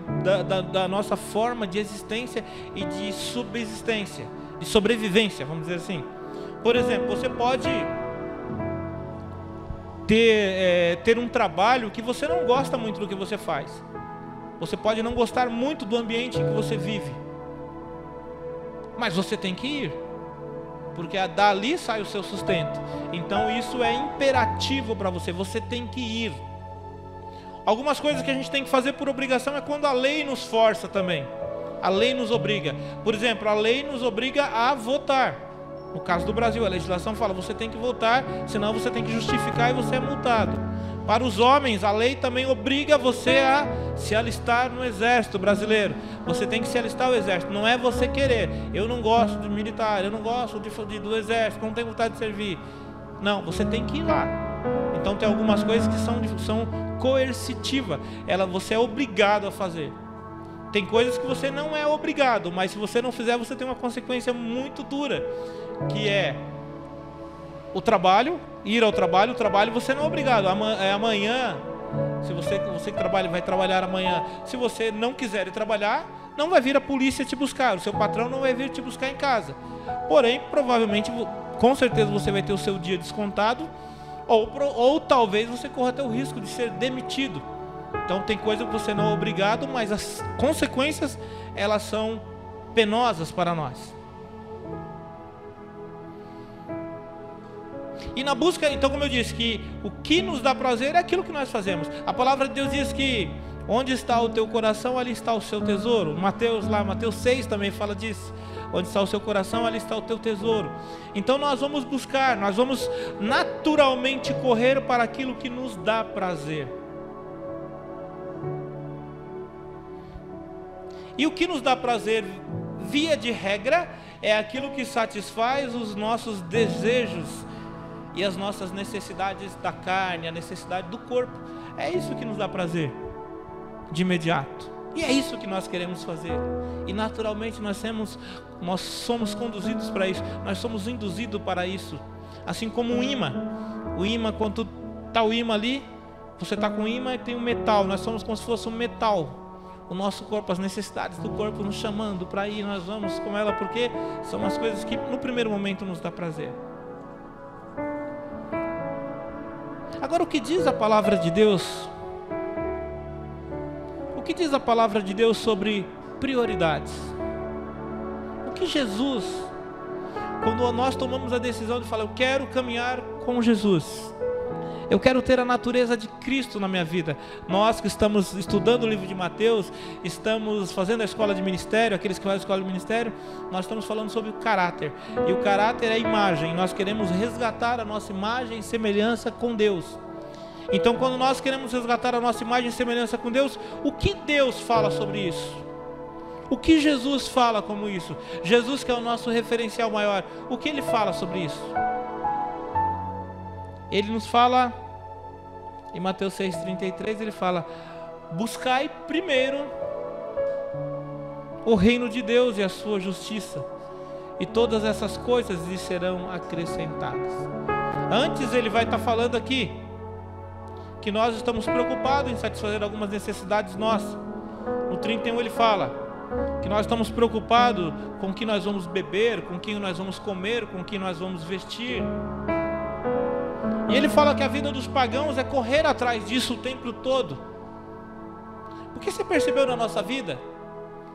da nossa forma de existência e de subsistência, de sobrevivência, vamos dizer assim. Por exemplo, você pode ter um trabalho que você não gosta muito do que você faz. Você pode não gostar muito do ambiente em que você vive, mas você tem que ir, porque dali sai o seu sustento. Então isso é imperativo para você, você tem que ir. Algumas coisas que a gente tem que fazer por obrigação é quando a lei nos força também. A lei nos obriga. Por exemplo, a lei nos obriga a votar. No caso do Brasil, a legislação fala, você tem que votar, senão você tem que justificar e você é multado. Para os homens, a lei também obriga você a se alistar no exército brasileiro. Você tem que se alistar ao exército, não é você querer. Eu não gosto de militar, eu não gosto do exército, não tenho vontade de servir. Não, você tem que ir lá. Então tem algumas coisas que são coercitivas. Você é obrigado a fazer. Tem coisas que você não é obrigado, mas se você não fizer, você tem uma consequência muito dura, que é o trabalho, ir ao trabalho. O trabalho você não é obrigado, amanhã, se você que trabalha, vai trabalhar amanhã. Se você não quiser ir trabalhar, não vai vir a polícia te buscar, o seu patrão não vai vir te buscar em casa. Porém, provavelmente, com certeza você vai ter o seu dia descontado, ou talvez você corra até o risco de ser demitido. Então tem coisa que você não é obrigado, mas as consequências, elas são penosas para nós. E na busca, então, como eu disse, que o que nos dá prazer é aquilo que nós fazemos. A palavra de Deus diz que onde está o teu coração, ali está o seu tesouro. Mateus 6 também fala disso. Onde está o seu coração, ali está o teu tesouro. Então nós vamos buscar, nós vamos naturalmente correr para aquilo que nos dá prazer. E o que nos dá prazer, via de regra, é aquilo que satisfaz os nossos desejos e as nossas necessidades da carne, a necessidade do corpo. É isso que nos dá prazer, de imediato. E é isso que nós queremos fazer. E naturalmente nós somos conduzidos para isso. Nós somos induzidos para isso. Assim como o imã. O imã, quando está o imã ali, você está com o imã e tem um metal. Nós somos como se fosse um metal. O nosso corpo, as necessidades do corpo nos chamando para ir, nós vamos com ela, porque são as coisas que no primeiro momento nos dá prazer. Agora, o que diz a palavra de Deus? O que diz a palavra de Deus sobre prioridades? O que Jesus, quando nós tomamos a decisão de falar, eu quero caminhar com Jesus, eu quero ter a natureza de Cristo na minha vida. Nós que estamos estudando o livro de Mateus, estamos fazendo a escola de ministério, aqueles que fazem a escola de ministério, nós estamos falando sobre o caráter. E o caráter é a imagem. Nós queremos resgatar a nossa imagem e semelhança com Deus. Então, quando nós queremos resgatar a nossa imagem e semelhança com Deus, o que Deus fala sobre isso? O que Jesus fala como isso? Jesus, que é o nosso referencial maior, o que Ele fala sobre isso? Ele nos fala, em Mateus 6,33, Ele fala: buscai primeiro o reino de Deus e a sua justiça, e todas essas coisas lhe serão acrescentadas. Antes Ele vai estar falando aqui que nós estamos preocupados em satisfazer algumas necessidades nossas. No 31 Ele fala que nós estamos preocupados com o que nós vamos beber, com o que nós vamos comer, com o que nós vamos vestir. E Ele fala que a vida dos pagãos é correr atrás disso o tempo todo. Porque você percebeu na nossa vida?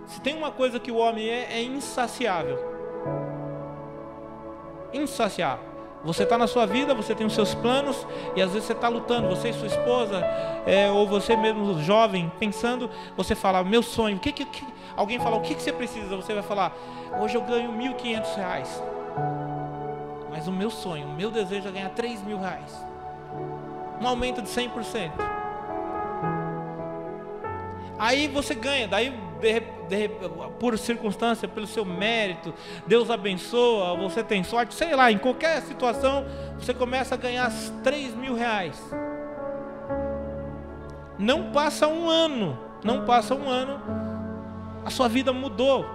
Se tem uma coisa que o homem é insaciável. Insaciável. Você está na sua vida, você tem os seus planos, e às vezes você está lutando, você e sua esposa, ou você mesmo jovem, pensando, você fala, meu sonho, alguém fala, o que você precisa? Você vai falar, hoje eu ganho R$1.500. Mas o meu sonho, o meu desejo é ganhar R$3.000. Um aumento de 100%. Aí você ganha, daí por circunstância, pelo seu mérito, Deus abençoa, você tem sorte, sei lá, em qualquer situação, você começa a ganhar R$3.000. Não passa um ano, a sua vida mudou.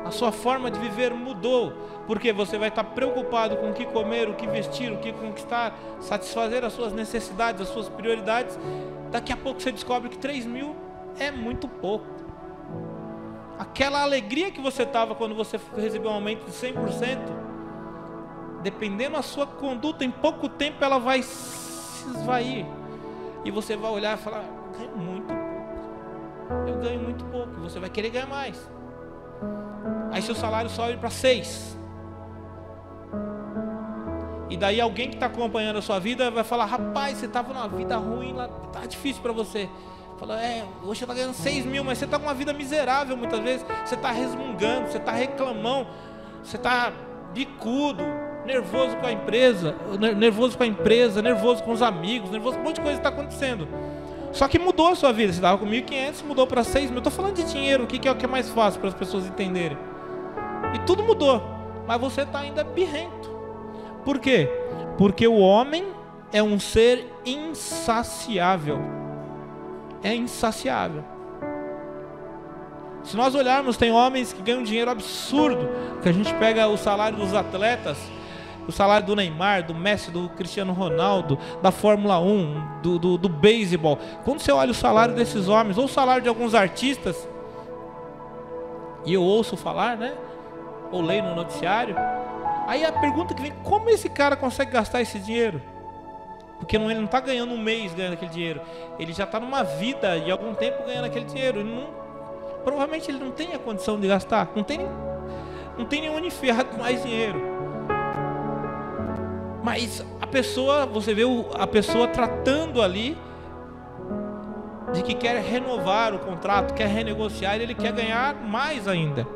A sua forma de viver mudou, porque você vai estar preocupado com o que comer, o que vestir, o que conquistar, satisfazer as suas necessidades, as suas prioridades. Daqui a pouco você descobre que 3.000 é muito pouco. Aquela alegria que você estava quando você recebeu um aumento de 100%, dependendo da sua conduta, em pouco tempo ela vai se esvair. E você vai olhar e falar, eu ganho muito pouco, e você vai querer ganhar mais. Aí seu salário sobe para 6. E daí alguém que está acompanhando a sua vida vai falar, rapaz, você estava numa vida ruim lá, tá difícil para você. Fala, hoje você está ganhando 6.000, mas você está com uma vida miserável muitas vezes. Você está resmungando, você está reclamão, você está bicudo, nervoso com a empresa, nervoso com os amigos, nervoso com um monte de coisa que está acontecendo. Só que mudou a sua vida. Você estava com 1.500, mudou para 6.000. Estou falando de dinheiro, o que é o que é mais fácil para as pessoas entenderem. E tudo mudou, mas você está ainda birrento. Por quê? Porque o homem é um ser insaciável. É insaciável. Se nós olharmos, tem homens que ganham dinheiro absurdo, que a gente pega o salário dos atletas, o salário do Neymar, do Messi, do Cristiano Ronaldo, da Fórmula 1, do beisebol. Quando você olha o salário desses homens, ou o salário de alguns artistas, e eu ouço falar, né? Ou leio no noticiário. Aí a pergunta que vem, como esse cara consegue gastar esse dinheiro? Porque ele não está ganhando um mês ganhando aquele dinheiro. Ele já está numa vida de algum tempo ganhando aquele dinheiro. Provavelmente ele não tem a condição de gastar. Não tem nenhum enfiado mais dinheiro. Mas a pessoa, você vê a pessoa tratando ali de que quer renovar o contrato, quer renegociar, e ele quer ganhar mais ainda.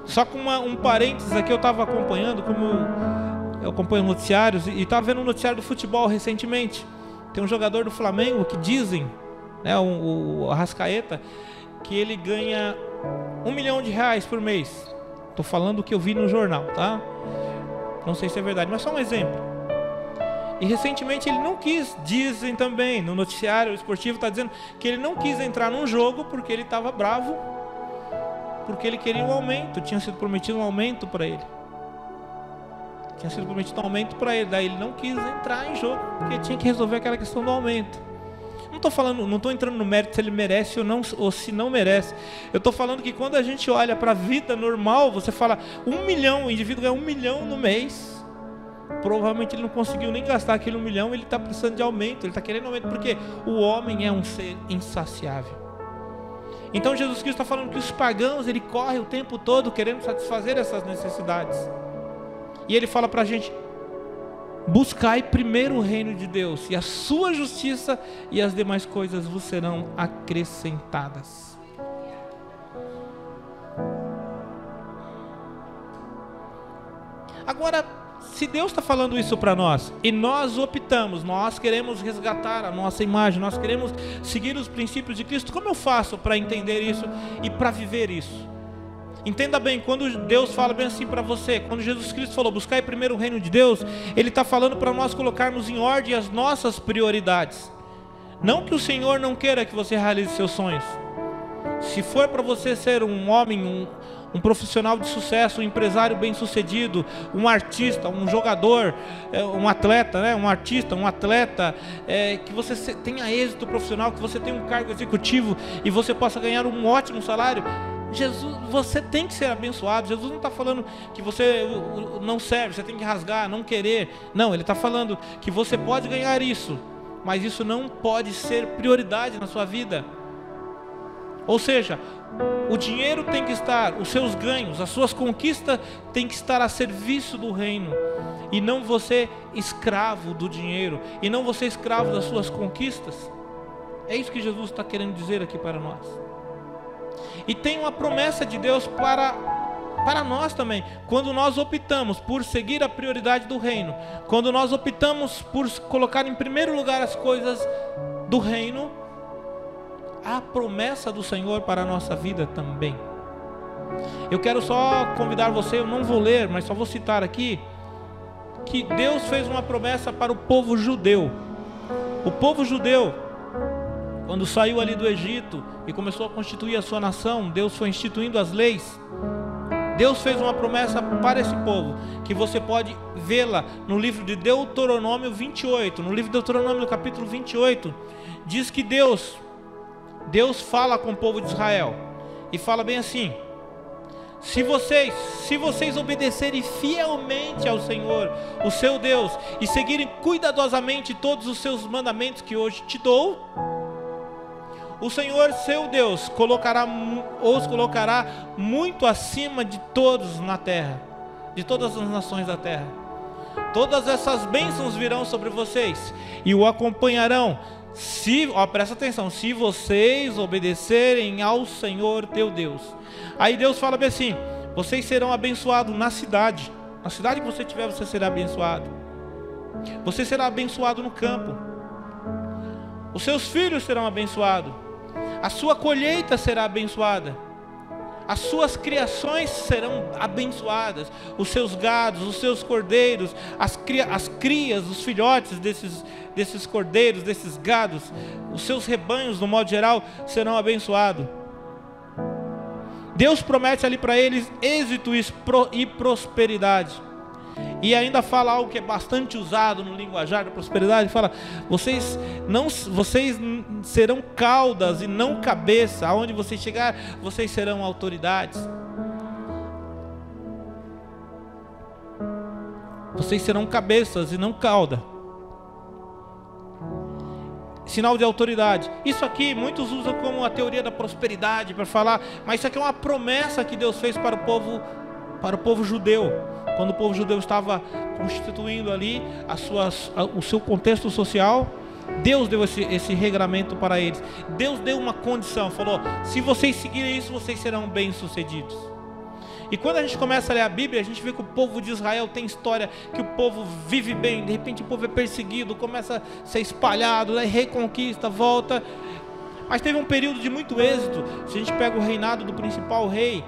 Só com um parênteses aqui, eu estava acompanhando, como eu acompanho noticiários, e estava vendo um noticiário do futebol recentemente. Tem um jogador do Flamengo que dizem, né, o Arrascaeta, que ele ganha R$1 milhão por mês. Estou falando o que eu vi no jornal, tá? Não sei se é verdade, mas só um exemplo. E recentemente ele não quis, dizem também, no noticiário esportivo está dizendo que ele não quis entrar num jogo porque ele estava bravo, porque ele queria um aumento, tinha sido prometido um aumento para ele. Daí ele não quis entrar em jogo, porque tinha que resolver aquela questão do aumento. Não estou entrando no mérito se ele merece ou não, ou se não merece. Eu estou falando que quando a gente olha para a vida normal, você fala 1 milhão, o indivíduo ganha 1 milhão no mês. Provavelmente ele não conseguiu nem gastar aquele 1 milhão, ele está precisando de aumento, ele está querendo aumento, porque o homem é um ser insaciável. Então Jesus Cristo está falando que os pagãos, ele corre o tempo todo querendo satisfazer essas necessidades. E ele fala para a gente, buscai primeiro o reino de Deus e a sua justiça, e as demais coisas vos serão acrescentadas. Agora, se Deus está falando isso para nós, e nós optamos, nós queremos resgatar a nossa imagem, nós queremos seguir os princípios de Cristo, como eu faço para entender isso e para viver isso? Entenda bem, quando Deus fala bem assim para você, quando Jesus Cristo falou, buscai primeiro o reino de Deus, Ele está falando para nós colocarmos em ordem as nossas prioridades. Não que o Senhor não queira que você realize seus sonhos. Se for para você ser um homem, um profissional de sucesso, um empresário bem-sucedido, um artista, um jogador, um atleta, né? Um atleta, que você tenha êxito profissional, que você tenha um cargo executivo e você possa ganhar um ótimo salário, você tem que ser abençoado. Jesus não está falando que você não serve, você tem que rasgar, não querer. Não, Ele está falando que você pode ganhar isso, mas isso não pode ser prioridade na sua vida. Ou seja, o dinheiro tem que estar, os seus ganhos, as suas conquistas tem que estar a serviço do reino, e não você escravo do dinheiro, e não você escravo das suas conquistas. É isso que Jesus está querendo dizer aqui para nós. E tem uma promessa de Deus para nós também, quando nós optamos por seguir a prioridade do reino, quando nós optamos por colocar em primeiro lugar as coisas do reino, a promessa do Senhor para a nossa vida também. Eu quero só convidar você, eu não vou ler, mas só vou citar aqui, que Deus fez uma promessa para o povo judeu. O povo judeu, quando saiu ali do Egito e começou a constituir a sua nação, Deus foi instituindo as leis. Deus fez uma promessa para esse povo, que você pode vê-la no livro de Deuteronômio 28. No livro de Deuteronômio, no capítulo 28, diz que Deus fala com o povo de Israel e fala bem assim: se vocês obedecerem fielmente ao Senhor, o seu Deus, e seguirem cuidadosamente todos os seus mandamentos que hoje te dou, o Senhor seu Deus os colocará muito acima de todos na terra, de todas as nações da terra. Todas essas bênçãos virão sobre vocês e o acompanharão, presta atenção, se vocês obedecerem ao Senhor teu Deus. Aí Deus fala bem assim: vocês serão abençoados na cidade que você tiver, você será abençoado. Você será abençoado no campo. Os seus filhos serão abençoados. A sua colheita será abençoada. As suas criações serão abençoadas. Os seus gados, os seus cordeiros, as crias, os filhotes desses cordeiros, desses gados, os seus rebanhos, no modo geral, serão abençoados. Deus promete ali para eles êxito e prosperidade. E ainda fala algo que é bastante usado no linguajar da prosperidade, fala: vocês serão caudas e não cabeça, aonde vocês chegar, vocês serão autoridades. Vocês serão cabeças e não cauda. Sinal de autoridade. Isso aqui muitos usam como a teoria da prosperidade para falar, mas isso aqui é uma promessa que Deus fez para o povo judeu. Quando o povo judeu estava constituindo ali o seu contexto social, Deus deu esse regramento para eles. Deus deu uma condição, falou: se vocês seguirem isso, vocês serão bem-sucedidos. E quando a gente começa a ler a Bíblia, a gente vê que o povo de Israel tem história, que o povo vive bem, de repente o povo é perseguido, começa a ser espalhado, aí reconquista, volta. Mas teve um período de muito êxito. Se a gente pega o reinado do principal rei,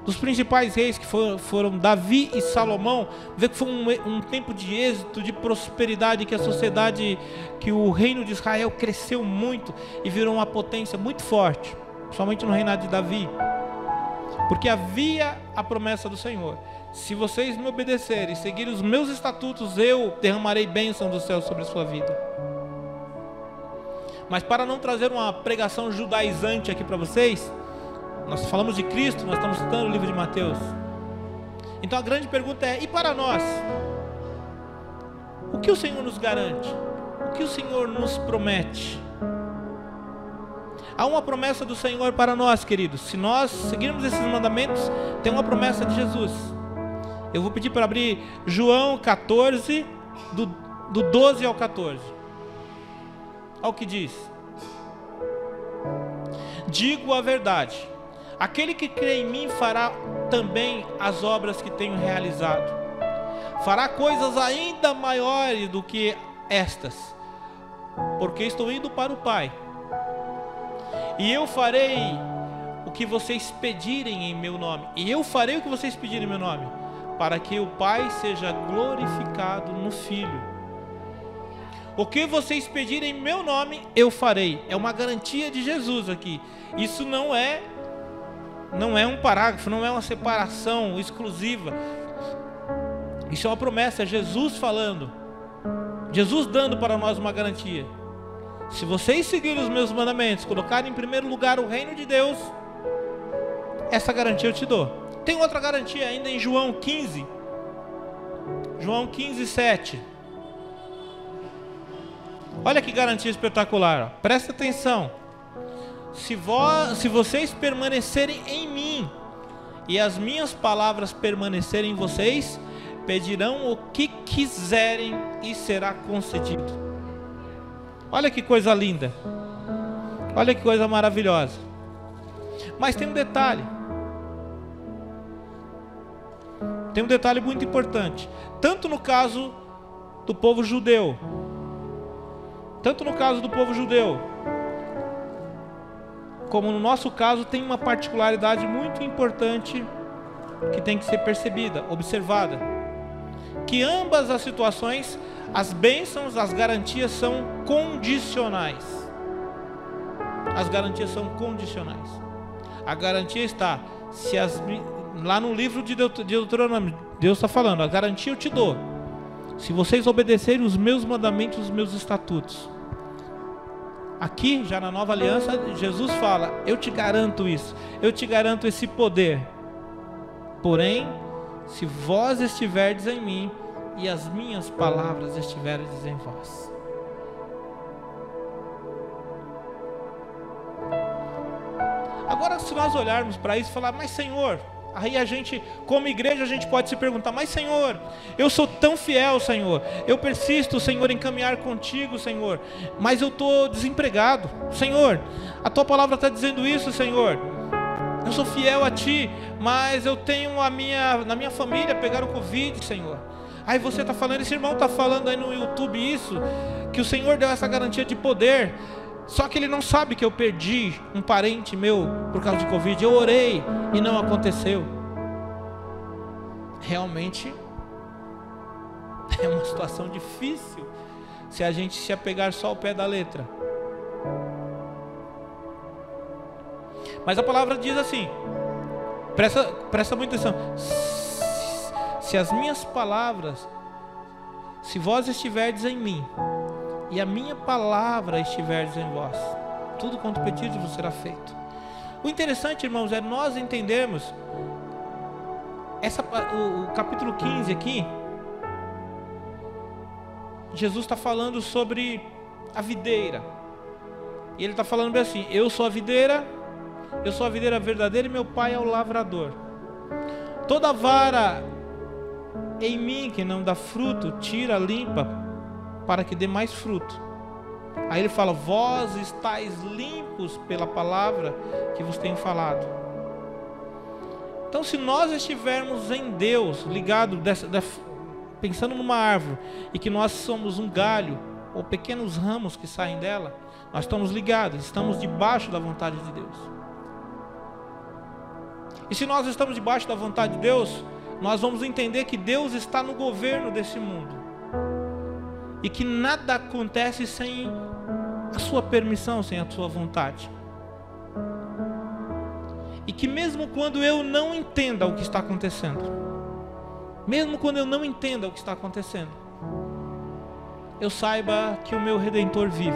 dos principais reis, que foram Davi e Salomão, vê que foi um tempo de êxito, de prosperidade, que a sociedade, que o reino de Israel cresceu muito e virou uma potência muito forte, somente no reinado de Davi. Porque havia a promessa do Senhor: se vocês me obedecerem e seguirem os meus estatutos, eu derramarei bênção do céu sobre a sua vida. Mas para não trazer uma pregação judaizante aqui para vocês, nós falamos de Cristo, nós estamos citando o livro de Mateus. Então a grande pergunta é: e para nós? O que o Senhor nos garante? O que o Senhor nos promete? Há uma promessa do Senhor para nós, queridos. Se nós seguirmos esses mandamentos, tem uma promessa de Jesus. Eu vou pedir para abrir João 14, do 12 ao 14. Olha o que diz: digo a verdade, aquele que crê em mim fará também as obras que tenho realizado. Fará coisas ainda maiores do que estas, porque estou indo para o Pai. E eu farei o que vocês pedirem em meu nome. E eu farei o que vocês pedirem em meu nome, para que o Pai seja glorificado no Filho. O que vocês pedirem em meu nome, eu farei. É uma garantia de Jesus aqui. Isso não é um parágrafo, não é uma separação exclusiva. Isso é uma promessa, é Jesus falando. Jesus dando para nós uma garantia. Se vocês seguirem os meus mandamentos, colocarem em primeiro lugar o reino de Deus, essa garantia eu te dou. Tem outra garantia ainda em João 15. João 15, 7. Olha que garantia espetacular, ó. Presta atenção. Se vocês permanecerem em mim e as minhas palavras permanecerem em vocês, pedirão o que quiserem e será concedido. Olha que coisa linda. Olha que coisa maravilhosa. Mas tem um detalhe. Tem um detalhe muito importante. Tanto no caso do povo judeu, como no nosso caso, tem uma particularidade muito importante que tem que ser percebida, observada. Que ambas as situações, as bênçãos, as garantias são condicionais. As garantias são condicionais. A garantia está, lá no livro de Deuteronômio, Deus está falando: a garantia eu te dou, se vocês obedecerem os meus mandamentos, os meus estatutos. Aqui, já na nova aliança, Jesus fala: eu te garanto isso, eu te garanto esse poder. Porém, se vós estiverdes em mim e as minhas palavras estiverem em vós. Agora, se nós olharmos para isso e falar: mas Senhor, aí a gente, como igreja, a gente pode se perguntar: mas Senhor, eu sou tão fiel, Senhor, eu persisto, Senhor, em caminhar contigo, Senhor, mas eu estou desempregado, Senhor, a tua palavra está dizendo isso, Senhor, eu sou fiel a ti, mas eu tenho na minha família pegaram o Covid, Senhor. Aí você está falando, esse irmão está falando aí no YouTube isso, que o Senhor deu essa garantia de poder, só que ele não sabe que eu perdi um parente meu por causa de Covid. Eu orei e não aconteceu. Realmente é uma situação difícil se a gente se apegar só ao pé da letra. Mas a palavra diz assim, presta muita atenção: se as minhas palavras, se vós estiverdes em mim, e a minha palavra estiverdes em vós, tudo quanto pedirdes vos será feito. O interessante, irmãos, é nós entendermos o capítulo 15 aqui. Jesus está falando sobre a videira, e ele está falando bem assim: eu sou a videira verdadeira e meu pai é o lavrador. Toda vara em mim que não dá fruto, tira, limpa, para que dê mais fruto. Aí ele fala: vós estáis limpos pela palavra que vos tenho falado. Então, se nós estivermos em Deus, ligado, pensando numa árvore, e que nós somos um galho, ou pequenos ramos que saem dela, nós estamos ligados, estamos debaixo da vontade de Deus. E se nós estamos debaixo da vontade de Deus, nós vamos entender que Deus está no governo desse mundo, e que nada acontece sem a sua permissão, sem a sua vontade. E que mesmo quando eu não entenda o que está acontecendo, eu saiba que o meu Redentor vive.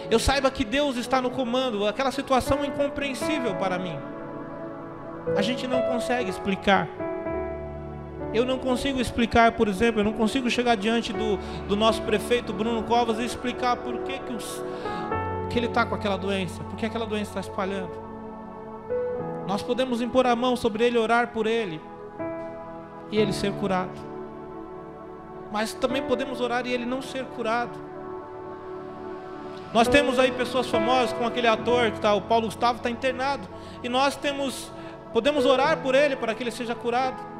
Eu saiba que Deus está no comando. Aquela situação é incompreensível para mim. A gente não consegue explicar. Eu não consigo explicar, por exemplo, eu não consigo chegar diante do nosso prefeito Bruno Covas e explicar por que ele está com aquela doença, por que aquela doença está espalhando. Nós podemos impor a mão sobre ele, orar por ele, e ele ser curado. Mas também podemos orar e ele não ser curado. Nós temos aí pessoas famosas, como aquele ator que o Paulo Gustavo, está internado, e nós podemos orar por ele para que ele seja curado.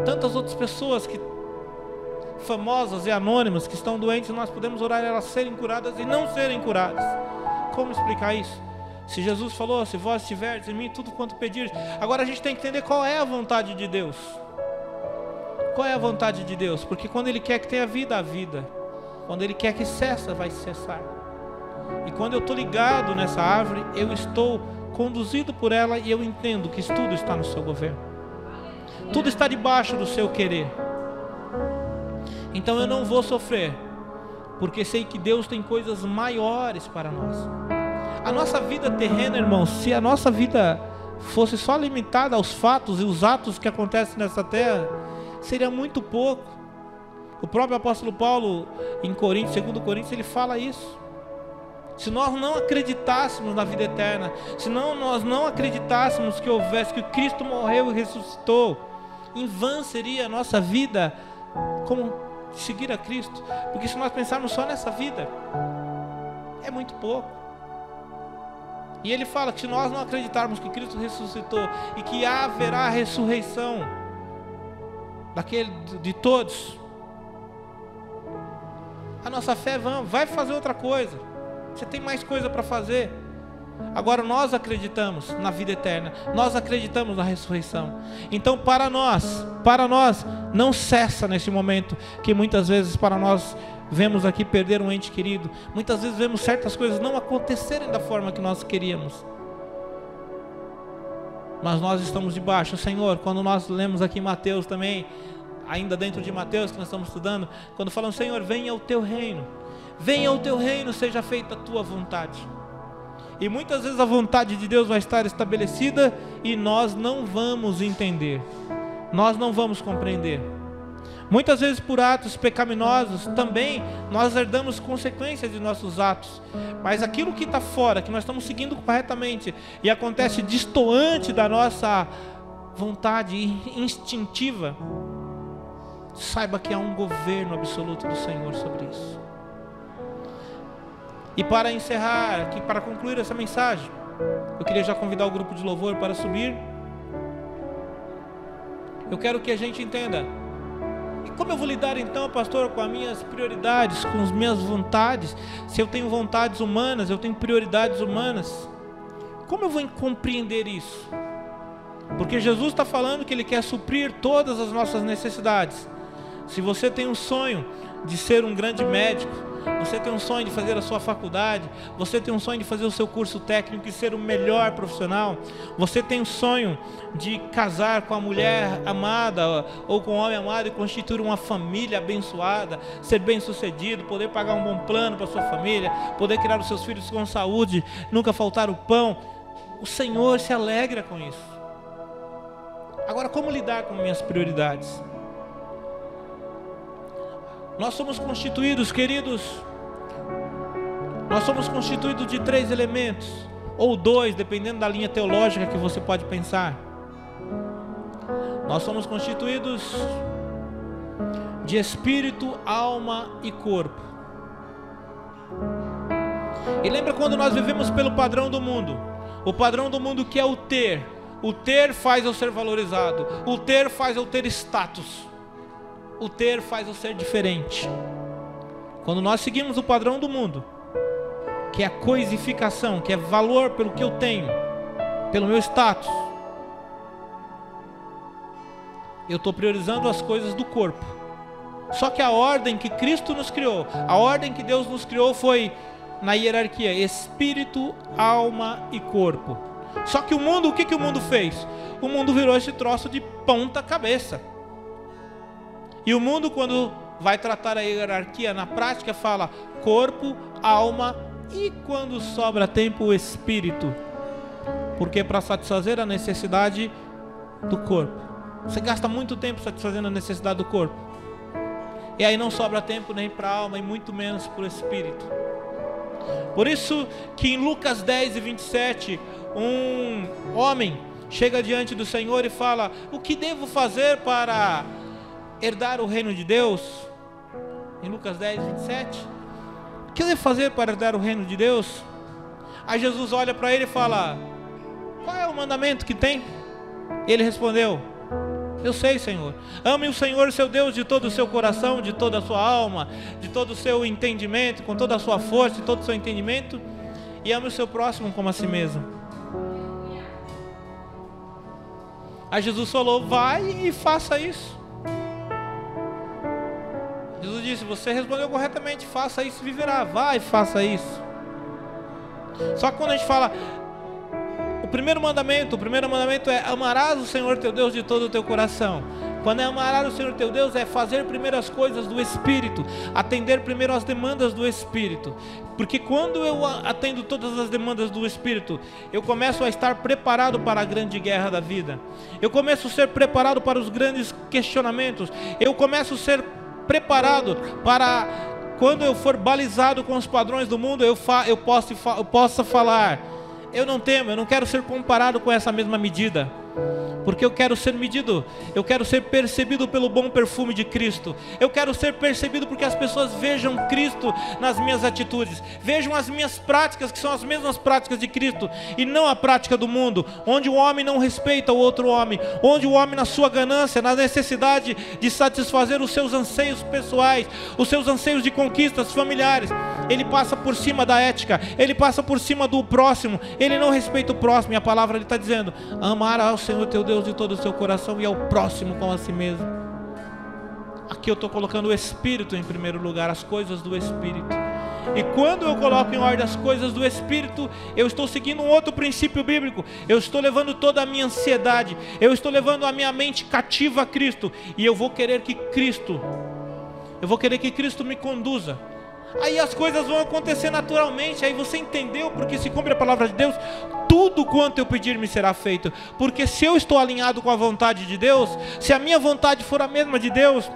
Tantas outras pessoas famosas e anônimas que estão doentes, nós podemos orar elas serem curadas e não serem curadas. Como explicar isso? Se Jesus falou: se vós estiverdes em mim, tudo quanto pedir. Agora a gente tem que entender qual é a vontade de Deus. Qual é a vontade de Deus? Porque quando Ele quer que tenha vida, há vida. Quando Ele quer que cessa, vai cessar. E quando eu estou ligado nessa árvore, eu estou conduzido por ela e eu entendo que tudo está no seu governo. Tudo está debaixo do seu querer. Então eu não vou sofrer, porque sei que Deus tem coisas maiores para nós. A nossa vida terrena, irmãos, se a nossa vida fosse só limitada aos fatos e os atos que acontecem nessa terra, seria muito pouco. O próprio apóstolo Paulo, em Coríntios, 2 Coríntios, ele fala isso. Se nós não acreditássemos na vida eterna, se nós não acreditássemos que Cristo morreu e ressuscitou, em vão seria a nossa vida como seguir a Cristo. Porque se nós pensarmos só nessa vida, é muito pouco. E ele fala que se nós não acreditarmos que Cristo ressuscitou e que haverá a ressurreição de todos, a nossa fé vai fazer outra coisa. Você tem mais coisa para fazer. Agora nós acreditamos na vida eterna, nós acreditamos na ressurreição. Então para nós não cessa nesse momento, que muitas vezes para nós vemos aqui perder um ente querido, muitas vezes vemos certas coisas não acontecerem da forma que nós queríamos, mas nós estamos debaixo. Senhor, quando nós lemos aqui Mateus também, ainda dentro de Mateus que nós estamos estudando, quando falamos: Senhor, venha o teu reino, seja feita a tua vontade. E muitas vezes a vontade de Deus vai estar estabelecida e nós não vamos entender, nós não vamos compreender. Muitas vezes por atos pecaminosos também nós herdamos consequências de nossos atos. Mas aquilo que está fora, que nós estamos seguindo corretamente e acontece destoante da nossa vontade instintiva, saiba que há um governo absoluto do Senhor sobre isso. E para encerrar, aqui, para concluir essa mensagem, eu queria já convidar o grupo de louvor para subir. Eu quero que a gente entenda: e como eu vou lidar então, pastor, com as minhas prioridades, com as minhas vontades? Se eu tenho vontades humanas, eu tenho prioridades humanas, como eu vou compreender isso? Porque Jesus está falando que Ele quer suprir todas as nossas necessidades. Se você tem um sonho de ser um grande médico, Você tem um sonho de fazer a sua faculdade, você tem um sonho de fazer o seu curso técnico e ser o melhor profissional, você tem um sonho de casar com a mulher amada ou com o homem amado e constituir uma família abençoada, ser bem sucedido, poder pagar um bom plano para sua família, poder criar os seus filhos com saúde, nunca faltar o pão. O Senhor se alegra com isso. Agora, como lidar com minhas prioridades? Nós somos constituídos, queridos, nós somos constituídos de 3 elementos, ou 2, dependendo da linha teológica que você pode pensar. Nós somos constituídos de espírito, alma e corpo. E lembra quando nós vivemos pelo padrão do mundo? O padrão do mundo que é o ter. O ter faz eu ser valorizado. O ter faz eu ter status. O ter faz eu ser diferente. Quando nós seguimos o padrão do mundo, que é a coisificação, que é valor pelo que eu tenho, pelo meu status, eu estou priorizando as coisas do corpo. Só que a ordem que Cristo nos criou, a ordem que Deus nos criou foi na hierarquia, espírito, alma e corpo. Só que o mundo, o que o mundo fez? O mundo virou esse troço de ponta cabeça. E o mundo, quando vai tratar a hierarquia na prática, fala corpo, alma e, quando sobra tempo, o espírito. Porque para satisfazer a necessidade do corpo, você gasta muito tempo satisfazendo a necessidade do corpo. E aí não sobra tempo nem para a alma e muito menos para o espírito. Por isso que em Lucas 10 e 27, um homem chega diante do Senhor e fala: o que devo fazer para herdar o reino de Deus? Em Lucas 10, 27, o que eu devo fazer para herdar o reino de Deus? Aí Jesus olha para ele e fala: qual é o mandamento que tem? Ele respondeu: eu sei, Senhor. Ame o Senhor seu Deus de todo o seu coração, de toda a sua alma, de todo o seu entendimento, com toda a sua força, de todo o seu entendimento, e ame o seu próximo como a si mesmo. Aí Jesus falou: vai e faça isso. Jesus disse: você respondeu corretamente, faça isso e viverá. Vai e faça isso. Só que quando a gente fala o primeiro mandamento é: amarás o Senhor teu Deus de todo o teu coração. Quando é amarás o Senhor teu Deus, é fazer primeiro as coisas do Espírito, atender primeiro as demandas do Espírito. Porque quando eu atendo todas as demandas do Espírito, eu começo a estar preparado para a grande guerra da vida. Eu começo a ser preparado para os grandes questionamentos. Eu começo a ser preparado para, quando eu for balizado com os padrões do mundo, eu possa falar: eu não temo, eu não quero ser comparado com essa mesma medida. Porque eu quero ser medido, eu quero ser percebido pelo bom perfume de Cristo. Eu quero ser percebido porque as pessoas vejam Cristo nas minhas atitudes, vejam as minhas práticas, que são as mesmas práticas de Cristo, e não a prática do mundo, onde o homem não respeita o outro homem, onde o homem, na sua ganância, na necessidade de satisfazer os seus anseios pessoais, os seus anseios de conquistas familiares, ele passa por cima da ética, ele passa por cima do próximo, ele não respeita o próximo. E a palavra está dizendo: amar ao Senhor teu Deus de todo o seu coração e ao próximo como a si mesmo. Aqui eu estou colocando o Espírito em primeiro lugar, as coisas do Espírito. E quando eu coloco em ordem as coisas do Espírito, eu estou seguindo um outro princípio bíblico. Eu estou levando toda a minha ansiedade, eu estou levando a minha mente cativa a Cristo, e eu vou querer que Cristo me conduza. Aí as coisas vão acontecer naturalmente. Aí você entendeu porque se cumpre a palavra de Deus: tudo quanto eu pedir me será feito. Porque se eu estou alinhado com a vontade de Deus, se a minha vontade for a mesma de Deus,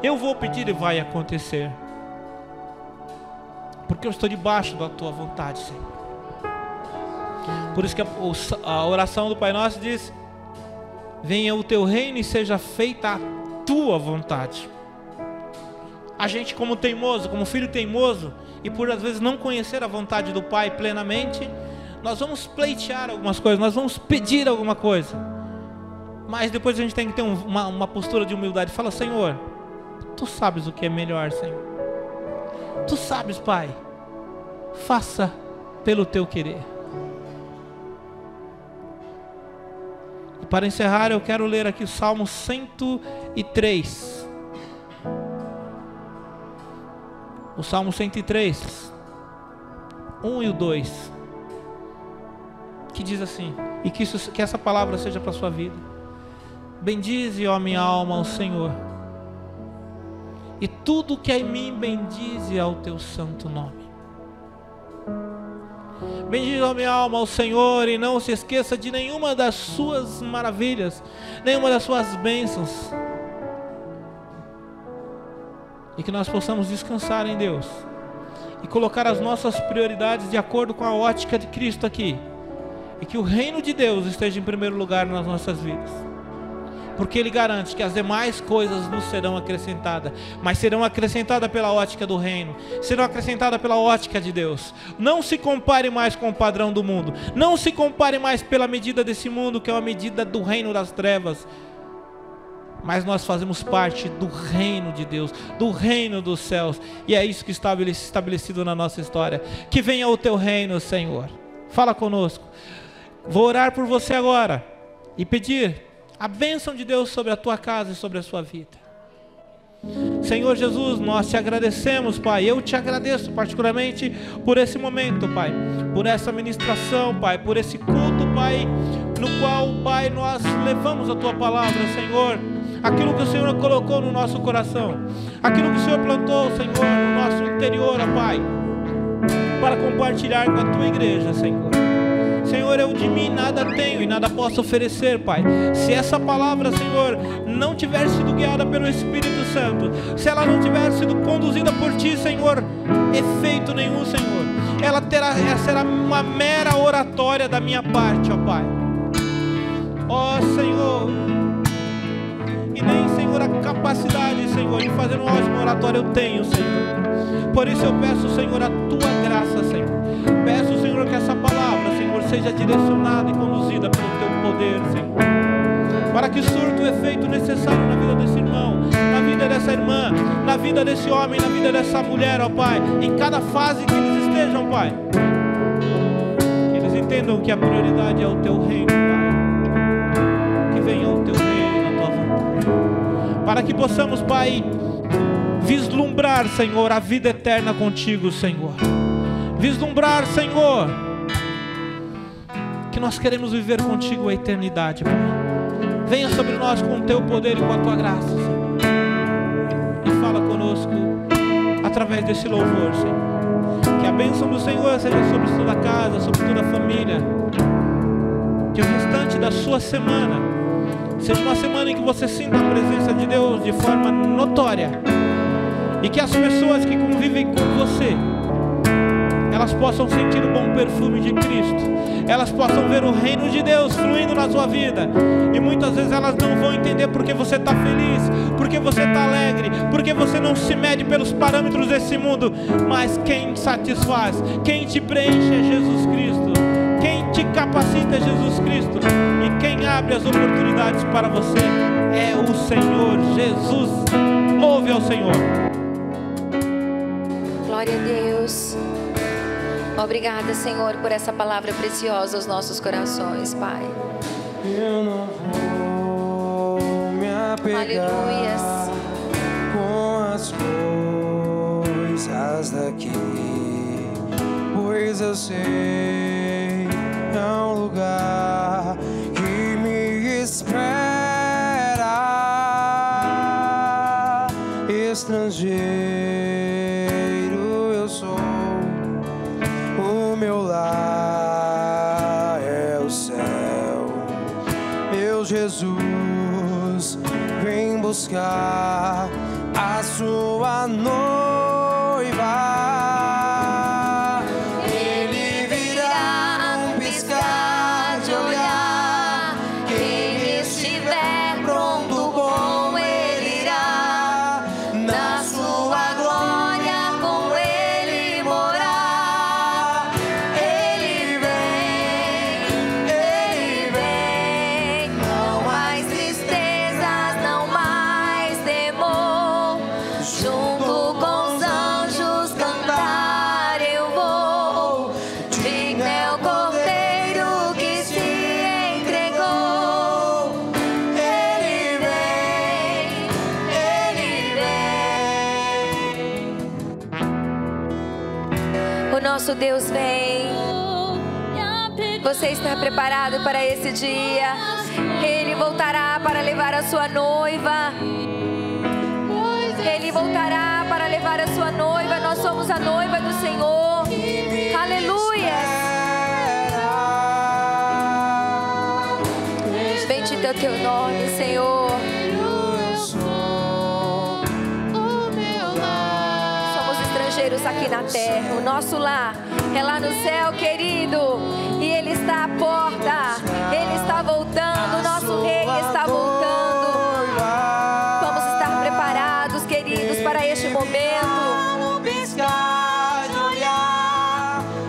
eu vou pedir e vai acontecer. Porque eu estou debaixo da tua vontade, Senhor. Por isso que a oração do Pai Nosso diz: venha o teu reino e seja feita a tua vontade. A gente, como teimoso, como filho teimoso, e por às vezes não conhecer a vontade do Pai plenamente, nós vamos pleitear algumas coisas, nós vamos pedir alguma coisa, mas depois a gente tem que ter uma postura de humildade. Fala: Senhor, tu sabes o que é melhor, Senhor. Tu sabes, Pai, faça pelo teu querer. E para encerrar, eu quero ler aqui o Salmo 103. o Salmo 103, 1 e o 2, que diz assim, e que essa palavra seja para a sua vida: bendize, ó minha alma, ao Senhor, e tudo que é em mim bendize ao teu santo nome. Bendize, ó minha alma, ao Senhor, e não se esqueça de nenhuma das suas maravilhas, nenhuma das suas bênçãos. E que nós possamos descansar em Deus e colocar as nossas prioridades de acordo com a ótica de Cristo aqui. E que o reino de Deus esteja em primeiro lugar nas nossas vidas, porque Ele garante que as demais coisas nos serão acrescentadas, mas serão acrescentadas pela ótica do reino, serão acrescentadas pela ótica de Deus. Não se compare mais com o padrão do mundo, não se compare mais pela medida desse mundo, que é uma medida do reino das trevas, mas nós fazemos parte do reino de Deus, do reino dos céus, e é isso que está estabelecido na nossa história. Que venha o teu reino, Senhor. Fala conosco. Vou orar por você agora e pedir a bênção de Deus sobre a tua casa e sobre a sua vida. Senhor Jesus, nós te agradecemos, Pai. Eu te agradeço particularmente por esse momento, Pai, por essa ministração, Pai, por esse culto, Pai, no qual, Pai, nós levamos a tua palavra, Senhor, aquilo que o Senhor colocou no nosso coração, aquilo que o Senhor plantou, Senhor, no nosso interior, ó Pai, para compartilhar com a tua igreja, Senhor. Senhor, eu de mim nada tenho e nada posso oferecer, Pai. Se essa palavra, Senhor, não tiver sido guiada pelo Espírito Santo, se ela não tiver sido conduzida por Ti, Senhor, efeito nenhum, Senhor. Ela será uma mera oratória da minha parte, ó Pai. Ó Senhor, e nem, Senhor, a capacidade, Senhor, de fazer um ótimo oratório eu tenho, Senhor. Por isso eu peço, Senhor, a Tua graça, Senhor. Peço, Senhor, que essa palavra, Senhor, seja direcionada e conduzida pelo Teu poder, Senhor, para que surta o efeito necessário na vida desse irmão, na vida dessa irmã, na vida desse homem, na vida dessa mulher, ó Pai, em cada fase que eles estejam, Pai. Que eles entendam que a prioridade é o Teu reino, Pai. Que venha o Teu reino, a Tua vontade, para que possamos, Pai, vislumbrar, Senhor, a vida eterna contigo, Senhor. Vislumbrar, Senhor, que nós queremos viver contigo a eternidade, Pai. Venha sobre nós com o Teu poder e com a Tua graça, Senhor, e fala conosco através desse louvor, Senhor. Que a bênção do Senhor seja sobre toda a casa, sobre toda a família. Que o restante da sua semana seja uma semana em que você sinta a presença de Deus de forma notória, e que as pessoas que convivem com você, elas possam sentir o bom perfume de Cristo, elas possam ver o reino de Deus fluindo na sua vida. E muitas vezes elas não vão entender porque você está feliz, porque você está alegre, porque você não se mede pelos parâmetros desse mundo. Mas quem satisfaz, quem te preenche é Jesus Cristo, quem te capacita é Jesus Cristo, e quem abre as oportunidades para você é o Senhor Jesus. Louve ao Senhor. Glória a Deus. Obrigada, Senhor, por essa palavra preciosa aos nossos corações, Pai. Eu não vou me apegar com as coisas daqui, pois eu sei é um lugar que me espera. Estrangeiro eu sou, o meu lar é o céu. Meu Jesus vem buscar a sua noiva. Ele virá num piscar de olhar. Quem estiver pronto com ele irá, na sua glória com ele morar. Ele vem, não mais tristezas, não mais temor. Junto com os anjos cantar. nosso Deus vem. Você está preparado para esse dia? Ele voltará para levar a sua noiva. Ele voltará para levar a sua noiva. Nós somos a noiva do Senhor. Aleluia. Bendito é o teu nome, Senhor. Somos estrangeiros aqui na terra. O nosso lar é lá no céu, querido. E Ele está à porta. Ele está voltando. O nosso Rei está voltando. Vamos estar preparados, queridos, para este momento.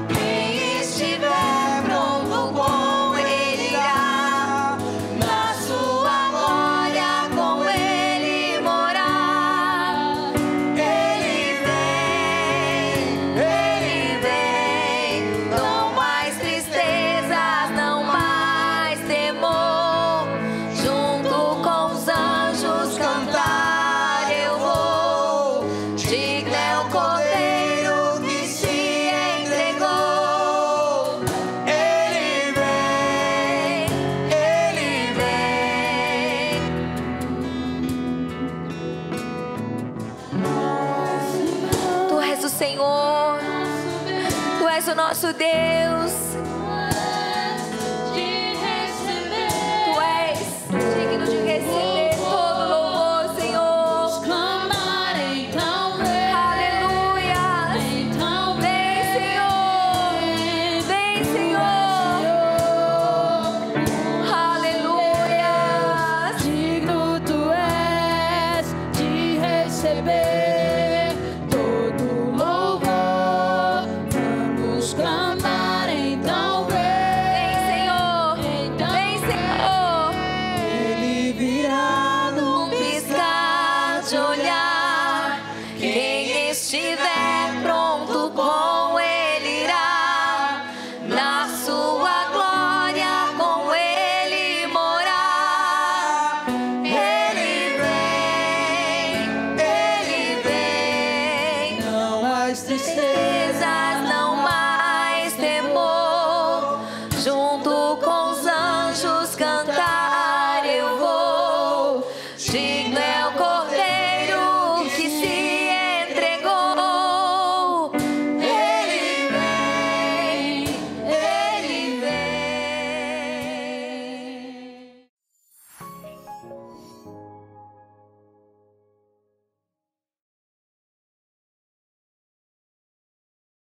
Quem estiver pronto com Ele irá, na sua glória com Ele morar. Ele vem, não mais tristezas, não mais temor. Junto com os anjos cantar eu vou. Digno é o Cordeiro que se entregou. Ele vem, Ele vem. Tu és o Senhor. Tu és o nosso Deus.